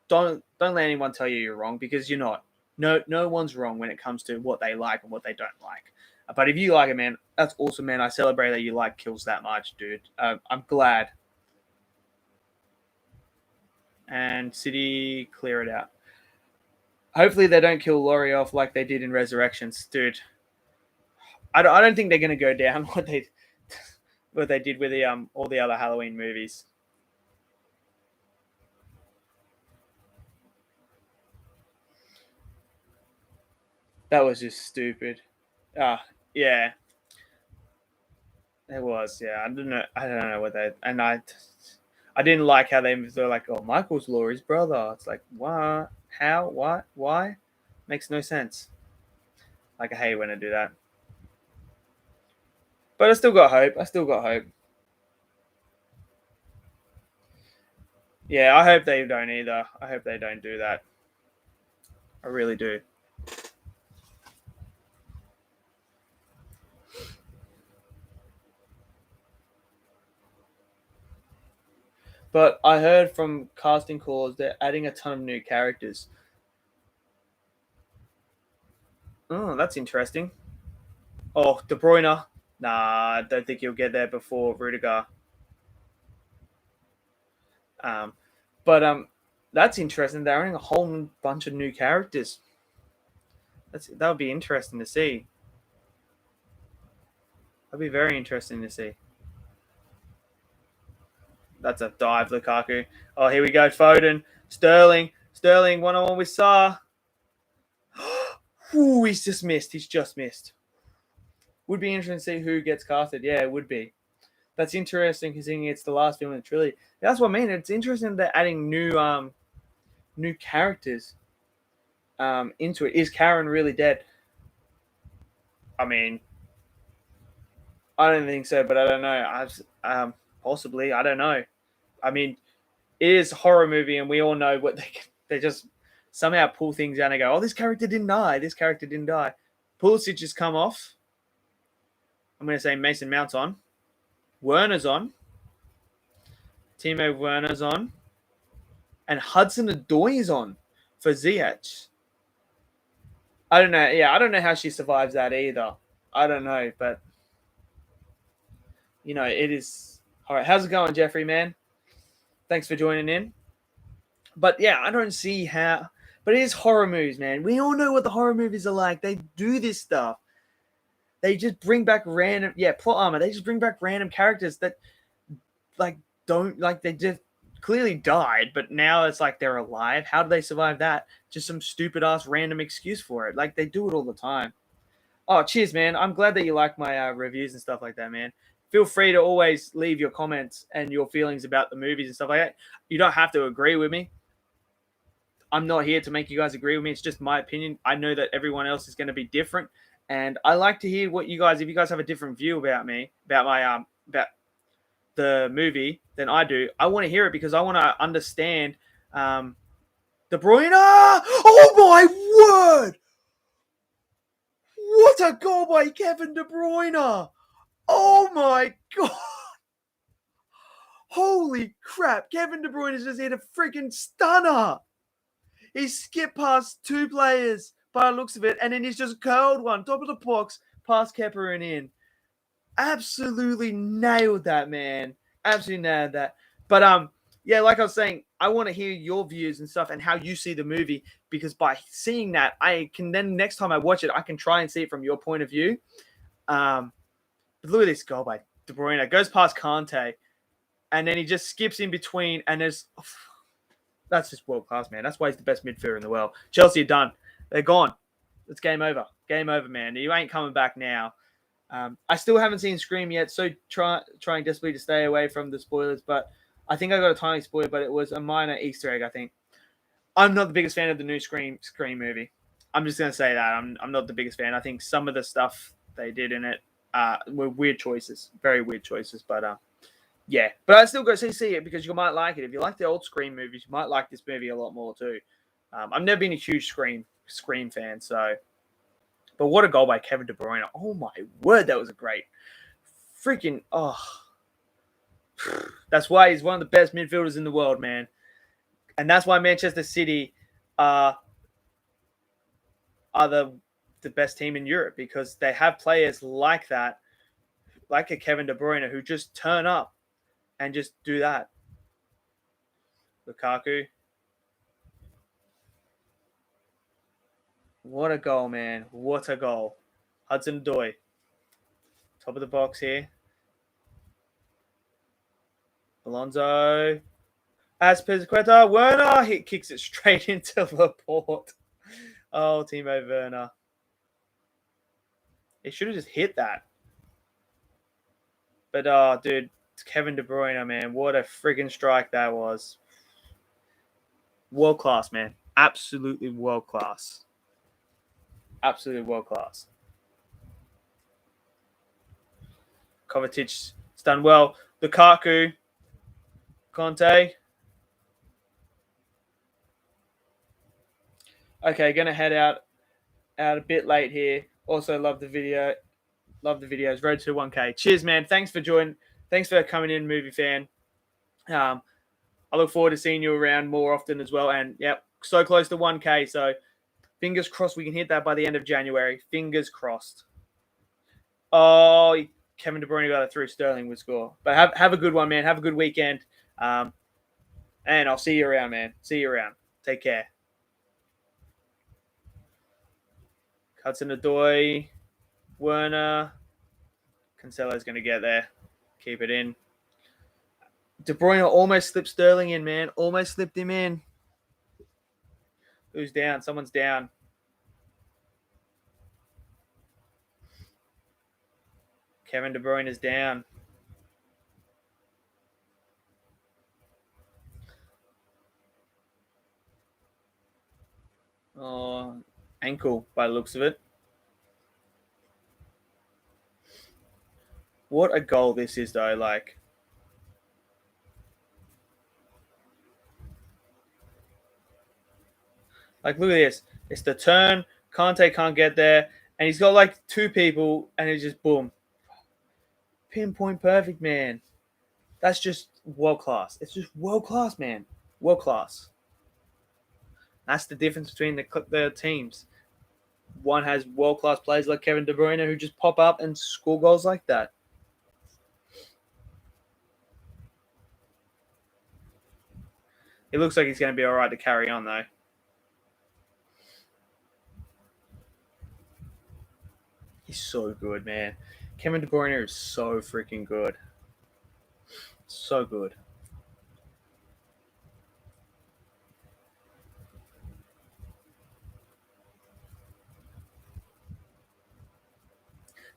don't let anyone tell you you're wrong because you're not. No one's wrong when it comes to what they like and what they don't like. But if you like it, man, that's awesome, man. I celebrate that you like Kills that much, dude. I'm glad. And City clear it out. Hopefully they don't kill Laurie off like they did in Resurrections, dude. I don't think they're going to go down what they did with the all the other Halloween movies. That was just stupid. Yeah. It was, yeah. I don't know what they and I didn't like how they were like, oh, Michael's Laurie's brother. It's like, what? How? What? Why? Makes no sense. Like, I hate when I do that. But I still got hope. I still got hope. Yeah, I hope they don't either. I hope they don't do that. I really do. But I heard from casting calls they're adding a ton of new characters. Oh, that's interesting. Oh, De Bruyne. Nah, I don't think he'll get there before Rudiger. Um, but that's interesting. They're adding a whole bunch of new characters. That would be interesting to see. That'd be very interesting to see. That's a dive, Lukaku. Oh, here we go, Foden, Sterling, 1-on-1 with Sarr. Ooh, he's just missed. He's just missed. Would be interesting to see who gets casted. Yeah, it would be. That's interesting considering it's the last film in the trilogy. That's what I mean. It's interesting they're adding new characters into it. Is Karen really dead? I mean, I don't think so, but I don't know. Possibly. I don't know. I mean, it is a horror movie, and we all know what they just somehow pull things out and go, "Oh, this character didn't die. This character didn't die." Pulisic has come off. I'm going to say Mason Mount's on. Werner's on. Timo Werner's on. And Hudson-Odoi is on for Ziyech. I don't know. Yeah, I don't know how she survives that either. I don't know, but it is. All right, how's it going, Jeffrey, man? Thanks for joining in. But yeah, I don't see how. But it is horror movies, man. We all know what the horror movies are like. They do this stuff. They just bring back random, plot armor. They just bring back random characters that, like, don't, like, they just clearly died, but now it's like they're alive. How do they survive that? Just some stupid ass random excuse for it. Like, they do it all the time. Oh, cheers, man. I'm glad that you like my reviews and stuff like that, man. Feel free to always leave your comments and your feelings about the movies and stuff like that. You don't have to agree with me. I'm not here to make you guys agree with me. It's just my opinion. I know that everyone else is going to be different, and I like to hear what you guys. If you guys have a different view about me, about my about the movie than I do, I want to hear it because I want to understand. De Bruyne. Oh my word! What a goal by Kevin De Bruyne! Oh my god! Holy crap! Kevin De Bruyne has just hit a freaking stunner. He skipped past two players by the looks of it, and then he's just curled one top of the box past Kepa and in. Absolutely nailed that, man. Absolutely nailed that. But yeah, like I was saying, I want to hear your views and stuff and how you see the movie because by seeing that, I can then next time I watch it, I can try and see it from your point of view. But look at this goal by De Bruyne. It goes past Kante, and then he just skips in between, and that's just world class, man. That's why he's the best midfielder in the world. Chelsea are done. They're gone. It's game over. Game over, man. You ain't coming back now. I still haven't seen Scream yet, so trying desperately to stay away from the spoilers. But I think I got a tiny spoiler, but it was a minor Easter egg. I think I'm not the biggest fan of the new Scream movie. I'm just gonna say that I'm not the biggest fan. I think some of the stuff they did in it were weird choices, very weird choices. But yeah, but I still go see it because you might like it. If you like the old Scream movies, you might like this movie a lot more too. I've never been a huge Scream fan, so. But what a goal by Kevin De Bruyne. Oh my word, that was a great freaking That's why he's one of the best midfielders in the world, man. And that's why Manchester City are the best team in Europe because they have players like that, like a Kevin De Bruyne, who just turn up and just do that. Lukaku. What a goal, man. What a goal. Hudson-Odoi. Top of the box here. Alonso. Azpilicueta. Werner. He kicks it straight into Laporte. Oh, Timo Werner. He should have just hit that. But, dude, it's Kevin De Bruyne, man. What a friggin' strike that was. World class, man. absolutely world class. Absolutely world class. Kovacic's done well. Lukaku, Conte. Okay, gonna head out a bit late here. Also love the video. Love the videos. Road to 1K. Cheers, man. Thanks for joining. Thanks for coming in, movie fan. I look forward to seeing you around more often as well. And yeah, so close to 1K. So fingers crossed we can hit that by the end of January. Fingers crossed. Oh, Kevin De Bruyne got it through. Sterling would score. But have a good one, man. Have a good weekend. And I'll see you around, man. See you around. Take care. Hudson-Odoi, Werner. Cancelo's going to get there. Keep it in. De Bruyne almost slipped Sterling in, man. Almost slipped him in. Who's down? Someone's down. Kevin De Bruyne is down. Oh, ankle by the looks of it. What a goal this is, though. Like look at this. It's the turn. Conte can't get there. And he's got like two people, and he's just boom. Pinpoint perfect, man. That's just world class. It's just world class, man. World class. That's the difference between the teams. One has world class players like Kevin De Bruyne who just pop up and score goals like that. It looks like he's going to be all right to carry on, though. He's so good, man. Kevin De Bruyne is so freaking good. So good.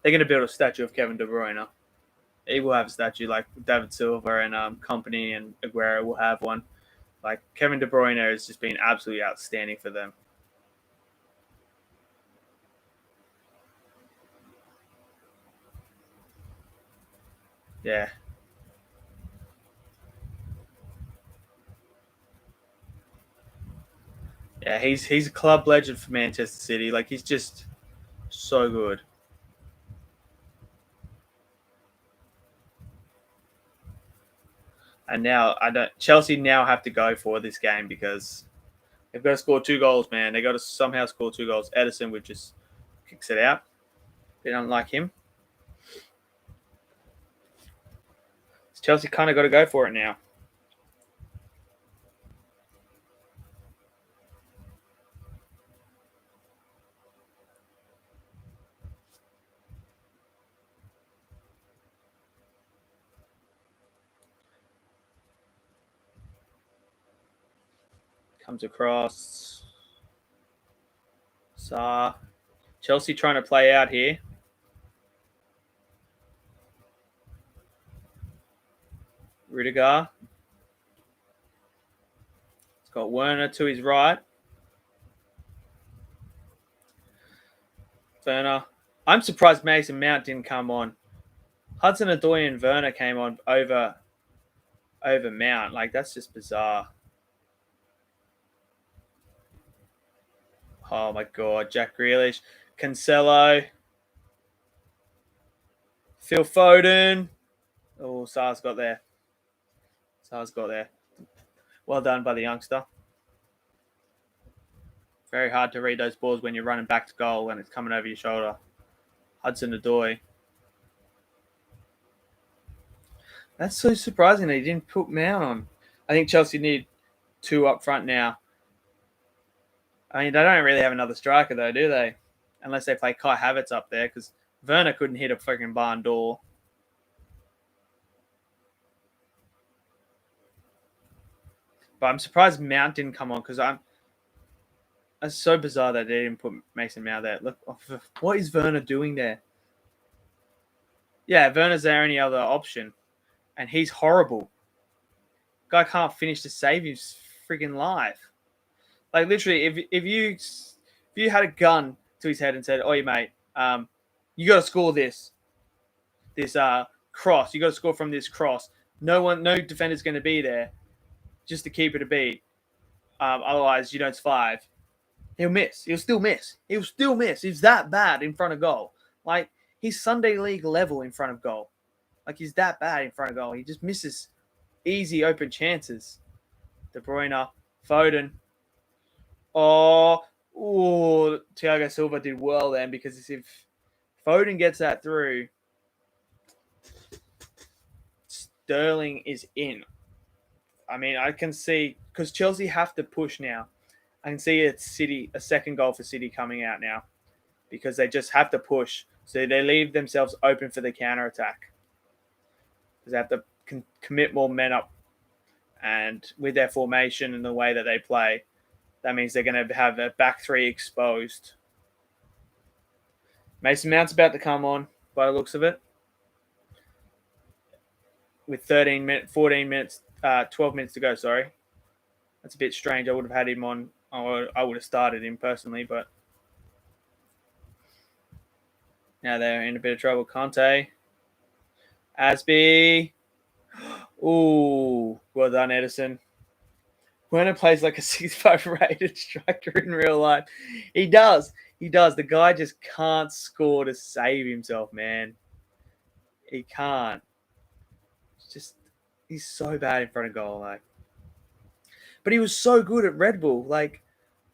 They're going to build a statue of Kevin De Bruyne. He will have a statue like David Silva and company, and Aguero will have one. Like Kevin De Bruyne has just been absolutely outstanding for them. Yeah. Yeah, he's a club legend for Manchester City. Like he's just so good. And now Chelsea now have to go for this game because they've got to score 2 goals, man. They got to somehow score 2 goals. Edison would just kicks it out. They don't like him. Chelsea kind of got to go for it now. Comes across. Saar. Chelsea trying to play out here. Rudiger. It's got Werner to his right. Werner. I'm surprised Mason Mount didn't come on. Hudson-Odoi and Werner came on over Mount. Like, that's just bizarre. Oh, my God. Jack Grealish. Cancelo. Phil Foden. Oh, Saar's got there. Well done by the youngster. Very hard to read those balls when you're running back to goal and it's coming over your shoulder. Hudson-Odoi. That's so surprising that he didn't put Mount on. I think Chelsea need 2 up front now. I mean, they don't really have another striker, though, do they? Unless they play Kai Havertz up there, because Werner couldn't hit a freaking barn door. But I'm surprised Mount didn't come on, because it's so bizarre that they didn't put Mason Mount there. Look, what is Werner doing there? Yeah, Werner's their only other option, and he's horrible. Guy can't finish to save his freaking life. Like literally, if you had a gun to his head and said, "Oh, mate, you got to score this cross. You got to score from this cross. No defender's going to be there just to keep it a beat. Otherwise, you know it's five." He'll miss. He'll still miss. He'll still miss. He's that bad in front of goal. Like he's Sunday League level in front of goal. Like he's that bad in front of goal. He just misses easy open chances. De Bruyne, Foden. Oh, Thiago Silva did well then because if Foden gets that through, Sterling is in. I mean, I can see because Chelsea have to push now. I can see a second goal for City coming out now because they just have to push. So they leave themselves open for the counter attack because they have to commit more men up, and with their formation and the way that they play, that means they're going to have a back three exposed. Mason Mount's about to come on by the looks of it. With 13 minutes, 14 minutes, 12 minutes to go, sorry. That's a bit strange. I would have had him on. I would have started him personally, but now they're in a bit of trouble. Conte. Asby. Ooh, well done, Ederson. Werner plays like a 65 rated striker in real life. He does. He does. The guy just can't score to save himself, man. He can't. He's so bad in front of goal, like. But he was so good at Red Bull. Like,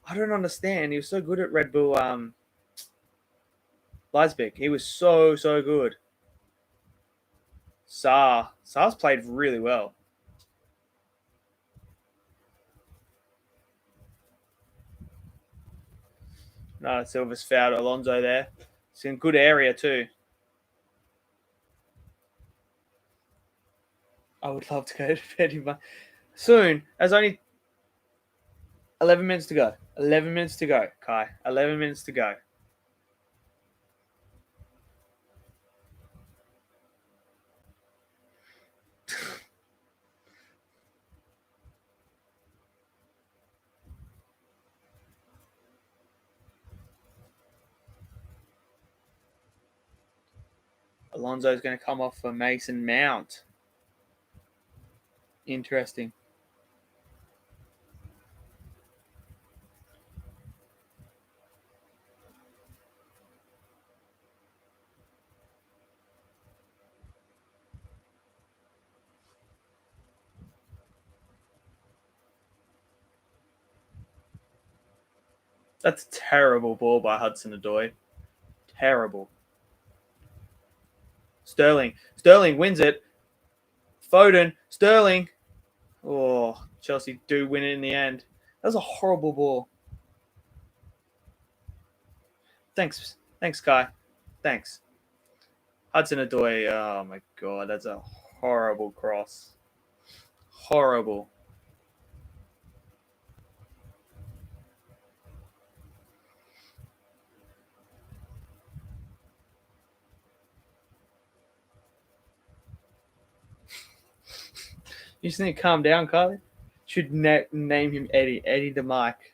I don't understand. He was so good at Red Bull Leipzig. He was so good. Sar's played really well. No, Silva's fouled Alonso there. It's in a good area too. I would love to go to bed soon. There's only 11 minutes to go. 11 minutes to go, Kai. 11 minutes to go. Alonso's going to come off for Mason Mount. Interesting. That's a terrible ball by Hudson-Odoi. Terrible. Sterling wins it. Foden. Sterling. Oh, Chelsea do win it in the end. That was a horrible ball. Thanks, Kai. Thanks. Hudson-Odoi. Oh my god, that's a horrible cross. Horrible. You just need to calm down, Kylie. Should name him Eddie. Eddie the Mike.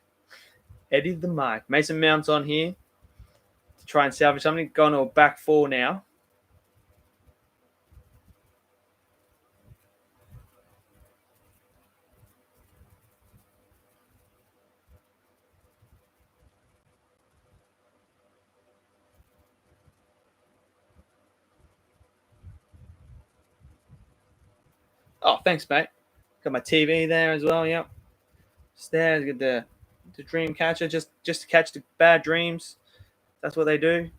Eddie the Mike. Mason Mount's on here to try and salvage something. Going to a back four now. Oh, thanks, mate. Got my TV there as well. Yep. Just there. Get the dream catcher just to catch the bad dreams. That's what they do.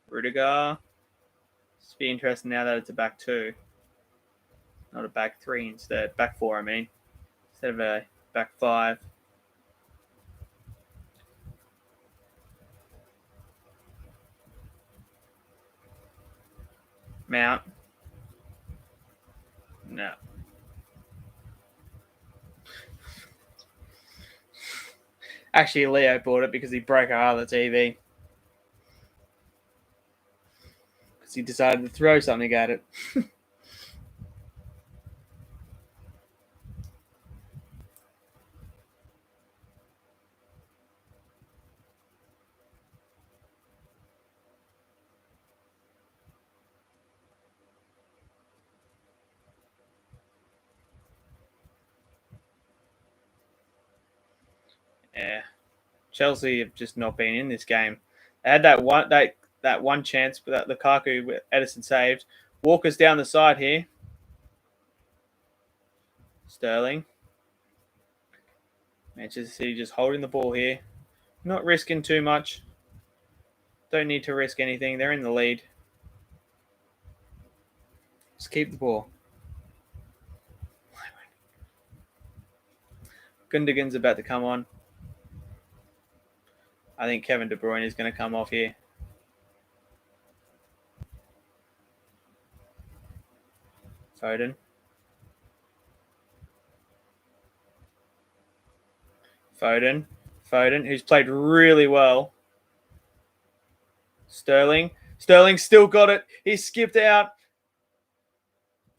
Rudiger. It's be interesting now that it's a back two, not a back three instead. Back four, I mean, instead of a back five. Mount. No. Actually, Leo bought it because he broke our other TV. Because he decided to throw something at it. Yeah. Chelsea have just not been in this game. They had that one chance, but that Lukaku Edison saved. Walker's down the side here. Sterling. Manchester City just holding the ball here. Not risking too much. Don't need to risk anything. They're in the lead. Just keep the ball. Gundogan's about to come on. I think Kevin De Bruyne is going to come off here. Foden. Foden, who's played really well. Sterling still got it. He skipped out.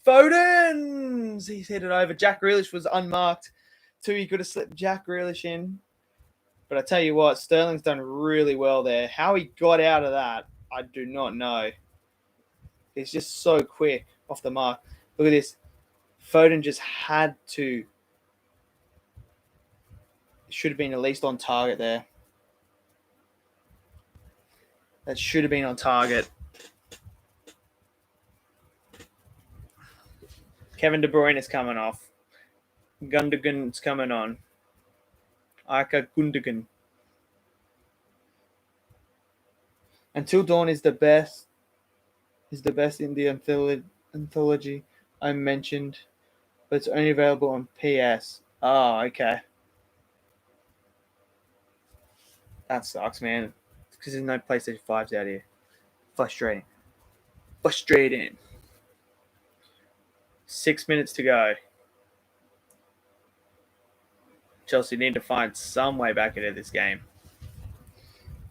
Foden! He's hit it over. Jack Grealish was unmarked. He could have slipped Jack Grealish in. But I tell you what, Sterling's done really well there. How he got out of that, I do not know. He's just so quick off the mark. Look at this. Foden just had to. Should have been at least on target there. That should have been on target. Kevin De Bruyne is coming off. Gundogan's coming on. Ika Gundogan. Until Dawn is the best. Is the best in the anthology I mentioned, but it's only available on PS. Oh, okay. That sucks, man. Because there's no PlayStation 5s out here. Frustrating. 6 minutes to go. Chelsea need to find some way back into this game.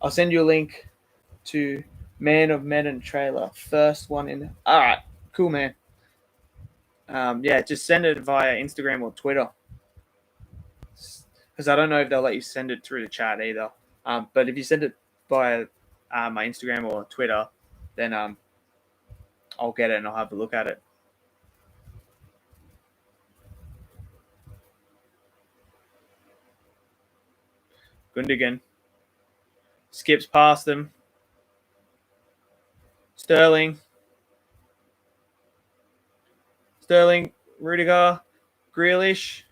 I'll send you a link to Man of Medan trailer. First one in. All right. Cool, man. Yeah, just send it via Instagram or Twitter. Because I don't know if they'll let you send it through the chat either. But if you send it via my Instagram or Twitter, then I'll get it and I'll have a look at it. Gundogan skips past them. Sterling, Rudiger, Grealish.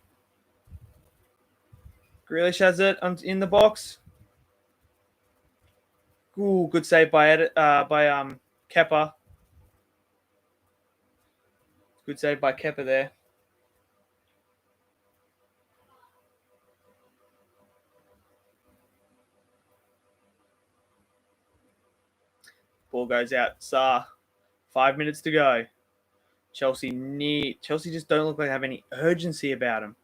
Grealish has it in the box. Ooh, good save by Kepa. Good save by Kepa there. Ball goes out. Sarr. 5 minutes to go. Chelsea just don't look like they have any urgency about them.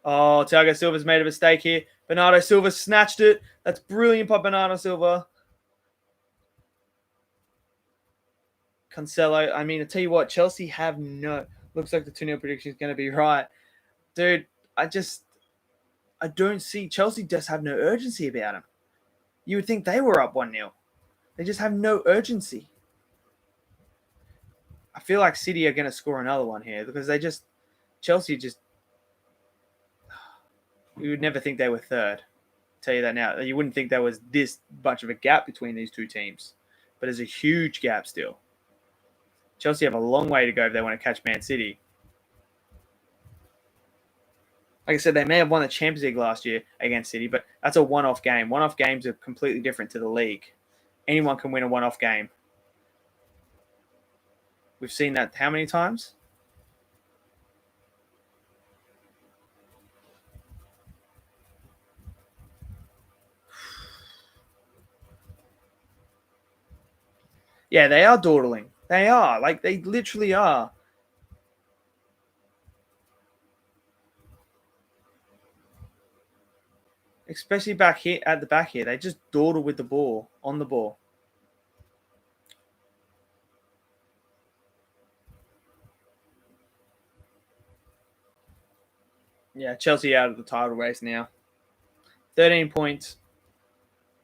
Oh, Thiago Silva's made a mistake here. Bernardo Silva snatched it. That's brilliant by Bernardo Silva. Cancelo. I mean, I tell you what, Chelsea have no. Looks like the 2-0 prediction is going to be right. Dude, I don't see. Chelsea just have no urgency about them. You would think they were up 1-0. They just have no urgency. I feel like City are going to score another one here because Chelsea just. You would never think they were third. I'll tell you that now. You wouldn't think there was this much of a gap between these two teams. But there's a huge gap still. Chelsea have a long way to go if they want to catch Man City. Like I said, they may have won the Champions League last year against City, but that's a one-off game. One-off games are completely different to the league. Anyone can win a one-off game. We've seen that how many times? Yeah, they are dawdling. They are. Like, they literally are. especially back here at the back here. They just dawdle with the ball on the ball. Yeah, Chelsea out of the title race now. 13 points.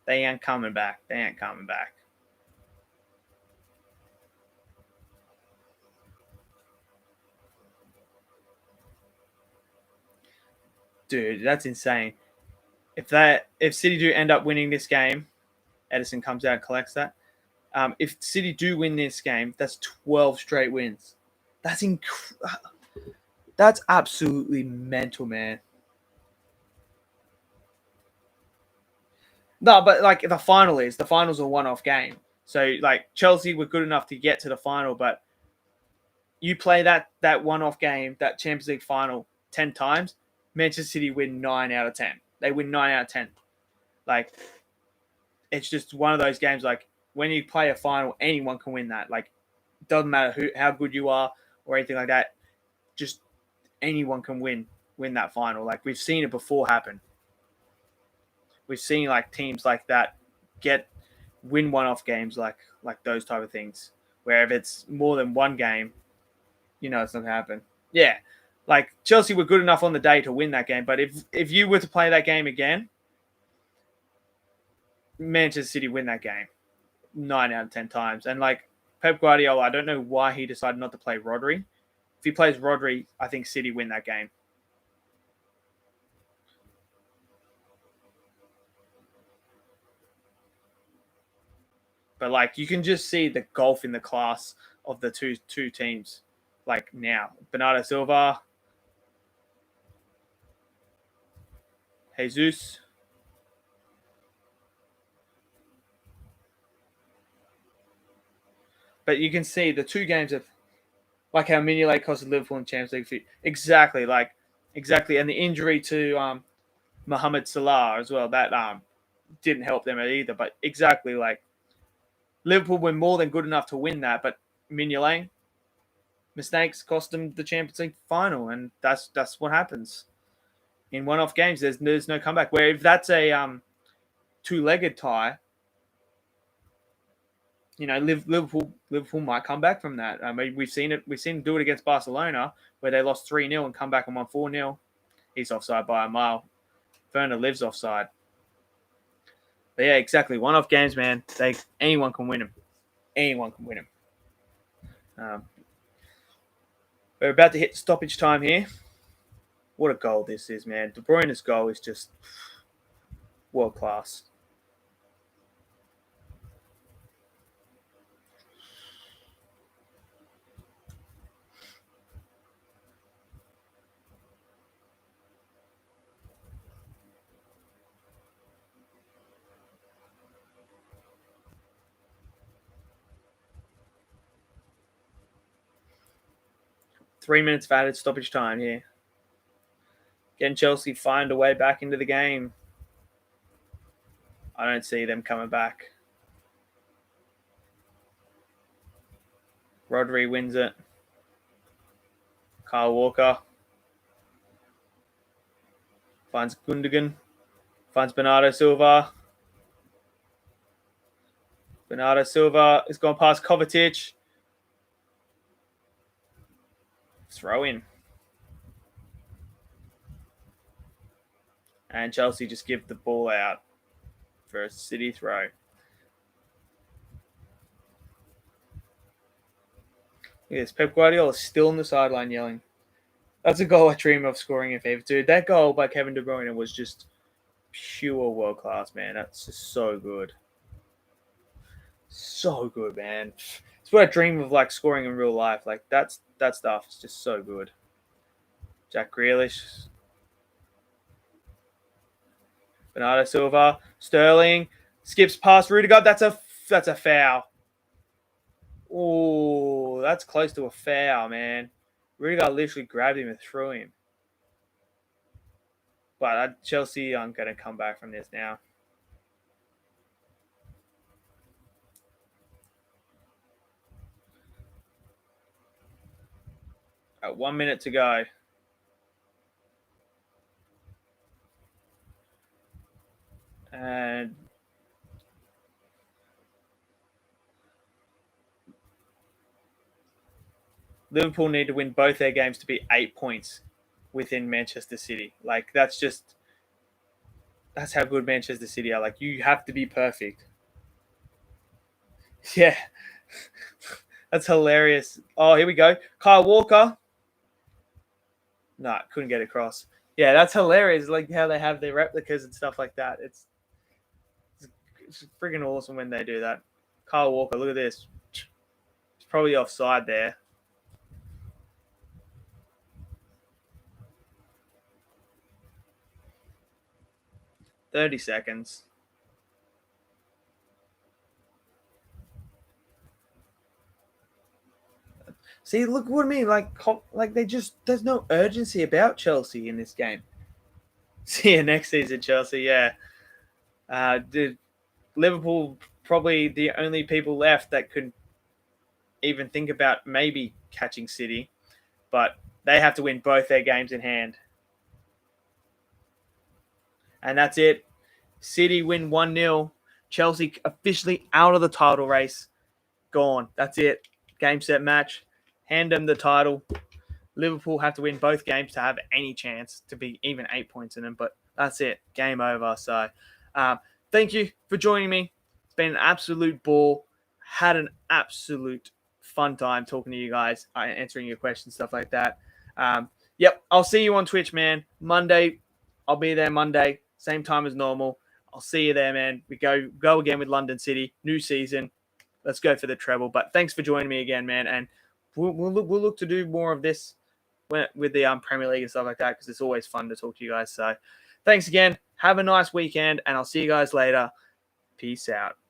They ain't coming back. They ain't coming back. Dude, that's insane. If City do end up winning this game, Edison comes out and collects that. If City do win this game, that's 12 straight wins. That's absolutely mental, man. No, but like the final's a one-off game. So like Chelsea were good enough to get to the final, but you play that one-off game, that Champions League final 10 times, Manchester City win 9 out of 10. They win 9 out of 10. Like it's just one of those games like when you play a final, anyone can win that. Like it doesn't matter how good you are or anything like that. Just anyone can win that final. Like we've seen it before happen. We've seen like teams like that win one-off games like those type of things. Where if it's more than one game, it's not gonna happen. Yeah, like Chelsea were good enough on the day to win that game, but if you were to play that game again, Manchester City win that game 9 out of 10 times. And like Pep Guardiola, I don't know why he decided not to play Rodri. If he plays Rodri, I think City win that game. But like you can just see the gulf in the class of the two teams. Like now, Bernardo Silva, Jesus. But you can see the two games of like how Mignolet costed Liverpool in Champions League. Exactly, and the injury to Mohamed Salah as well. That didn't help them either. But exactly, like Liverpool were more than good enough to win that, but Mignolet mistakes cost them the Champions League final, and that's what happens in one-off games. There's no comeback. Where if that's a two-legged tie, Liverpool might come back from that. I mean, we've seen them do it against Barcelona, where they lost 3-0 and come back and won 4-0. He's offside by a mile. Werner lives offside. But yeah, exactly. One-off games, man. Anyone can win them. Anyone can win them. We're about to hit stoppage time here. What a goal this is, man. De Bruyne's goal is just world class. Three minutes of added stoppage time here. Can Chelsea find a way back into the game? I don't see them coming back. Rodri wins it. Kyle Walker finds Gundogan. Finds Bernardo Silva. Bernardo Silva has gone past Kovacic. Throw in. And Chelsea just give the ball out for a City throw. Look at this. Pep Guardiola is still on the sideline yelling. That's a goal I dream of scoring in FIFA, dude. That goal by Kevin De Bruyne was just pure world class, man. That's just so good. So good, man. It's what I dream of like scoring in real life. Like that stuff is just so good. Jack Grealish. Bernardo Silva. Sterling. Skips past Rudiger. That's a foul. Oh, that's close to a foul, man. Rudiger literally grabbed him and threw him. But Chelsea aren't going to come back from this now. At 1 minute to go. And Liverpool need to win both their games to be 8 points within Manchester City. Like, that's how good Manchester City are. Like, you have to be perfect. Yeah. That's hilarious. Oh, here we go. Kyle Walker. No, couldn't get across. Yeah, that's hilarious. Like how they have their replicas and stuff like that. It's freaking awesome when they do that. Kyle Walker, look at this. It's probably offside there. "30 seconds. See, look what I mean. Like they just there's no urgency about Chelsea in this game. See you next season, Chelsea. Yeah, the Liverpool probably the only people left that could even think about maybe catching City, but they have to win both their games in hand. And that's it. City win 1-0. Chelsea officially out of the title race. Gone. That's it. Game, set, match. Hand them the title. Liverpool have to win both games to have any chance to be even 8 points in them. But that's it. Game over. So thank you for joining me. It's been an absolute ball. Had an absolute fun time talking to you guys, answering your questions, stuff like that. Yep. I'll see you on Twitch, man. Monday. I'll be there Monday. Same time as normal. I'll see you there, man. We go again with London City. New season. Let's go for the treble. But thanks for joining me again, man. And we'll look to do more of this with the Premier League and stuff like that because it's always fun to talk to you guys. So thanks again. Have a nice weekend, and I'll see you guys later. Peace out.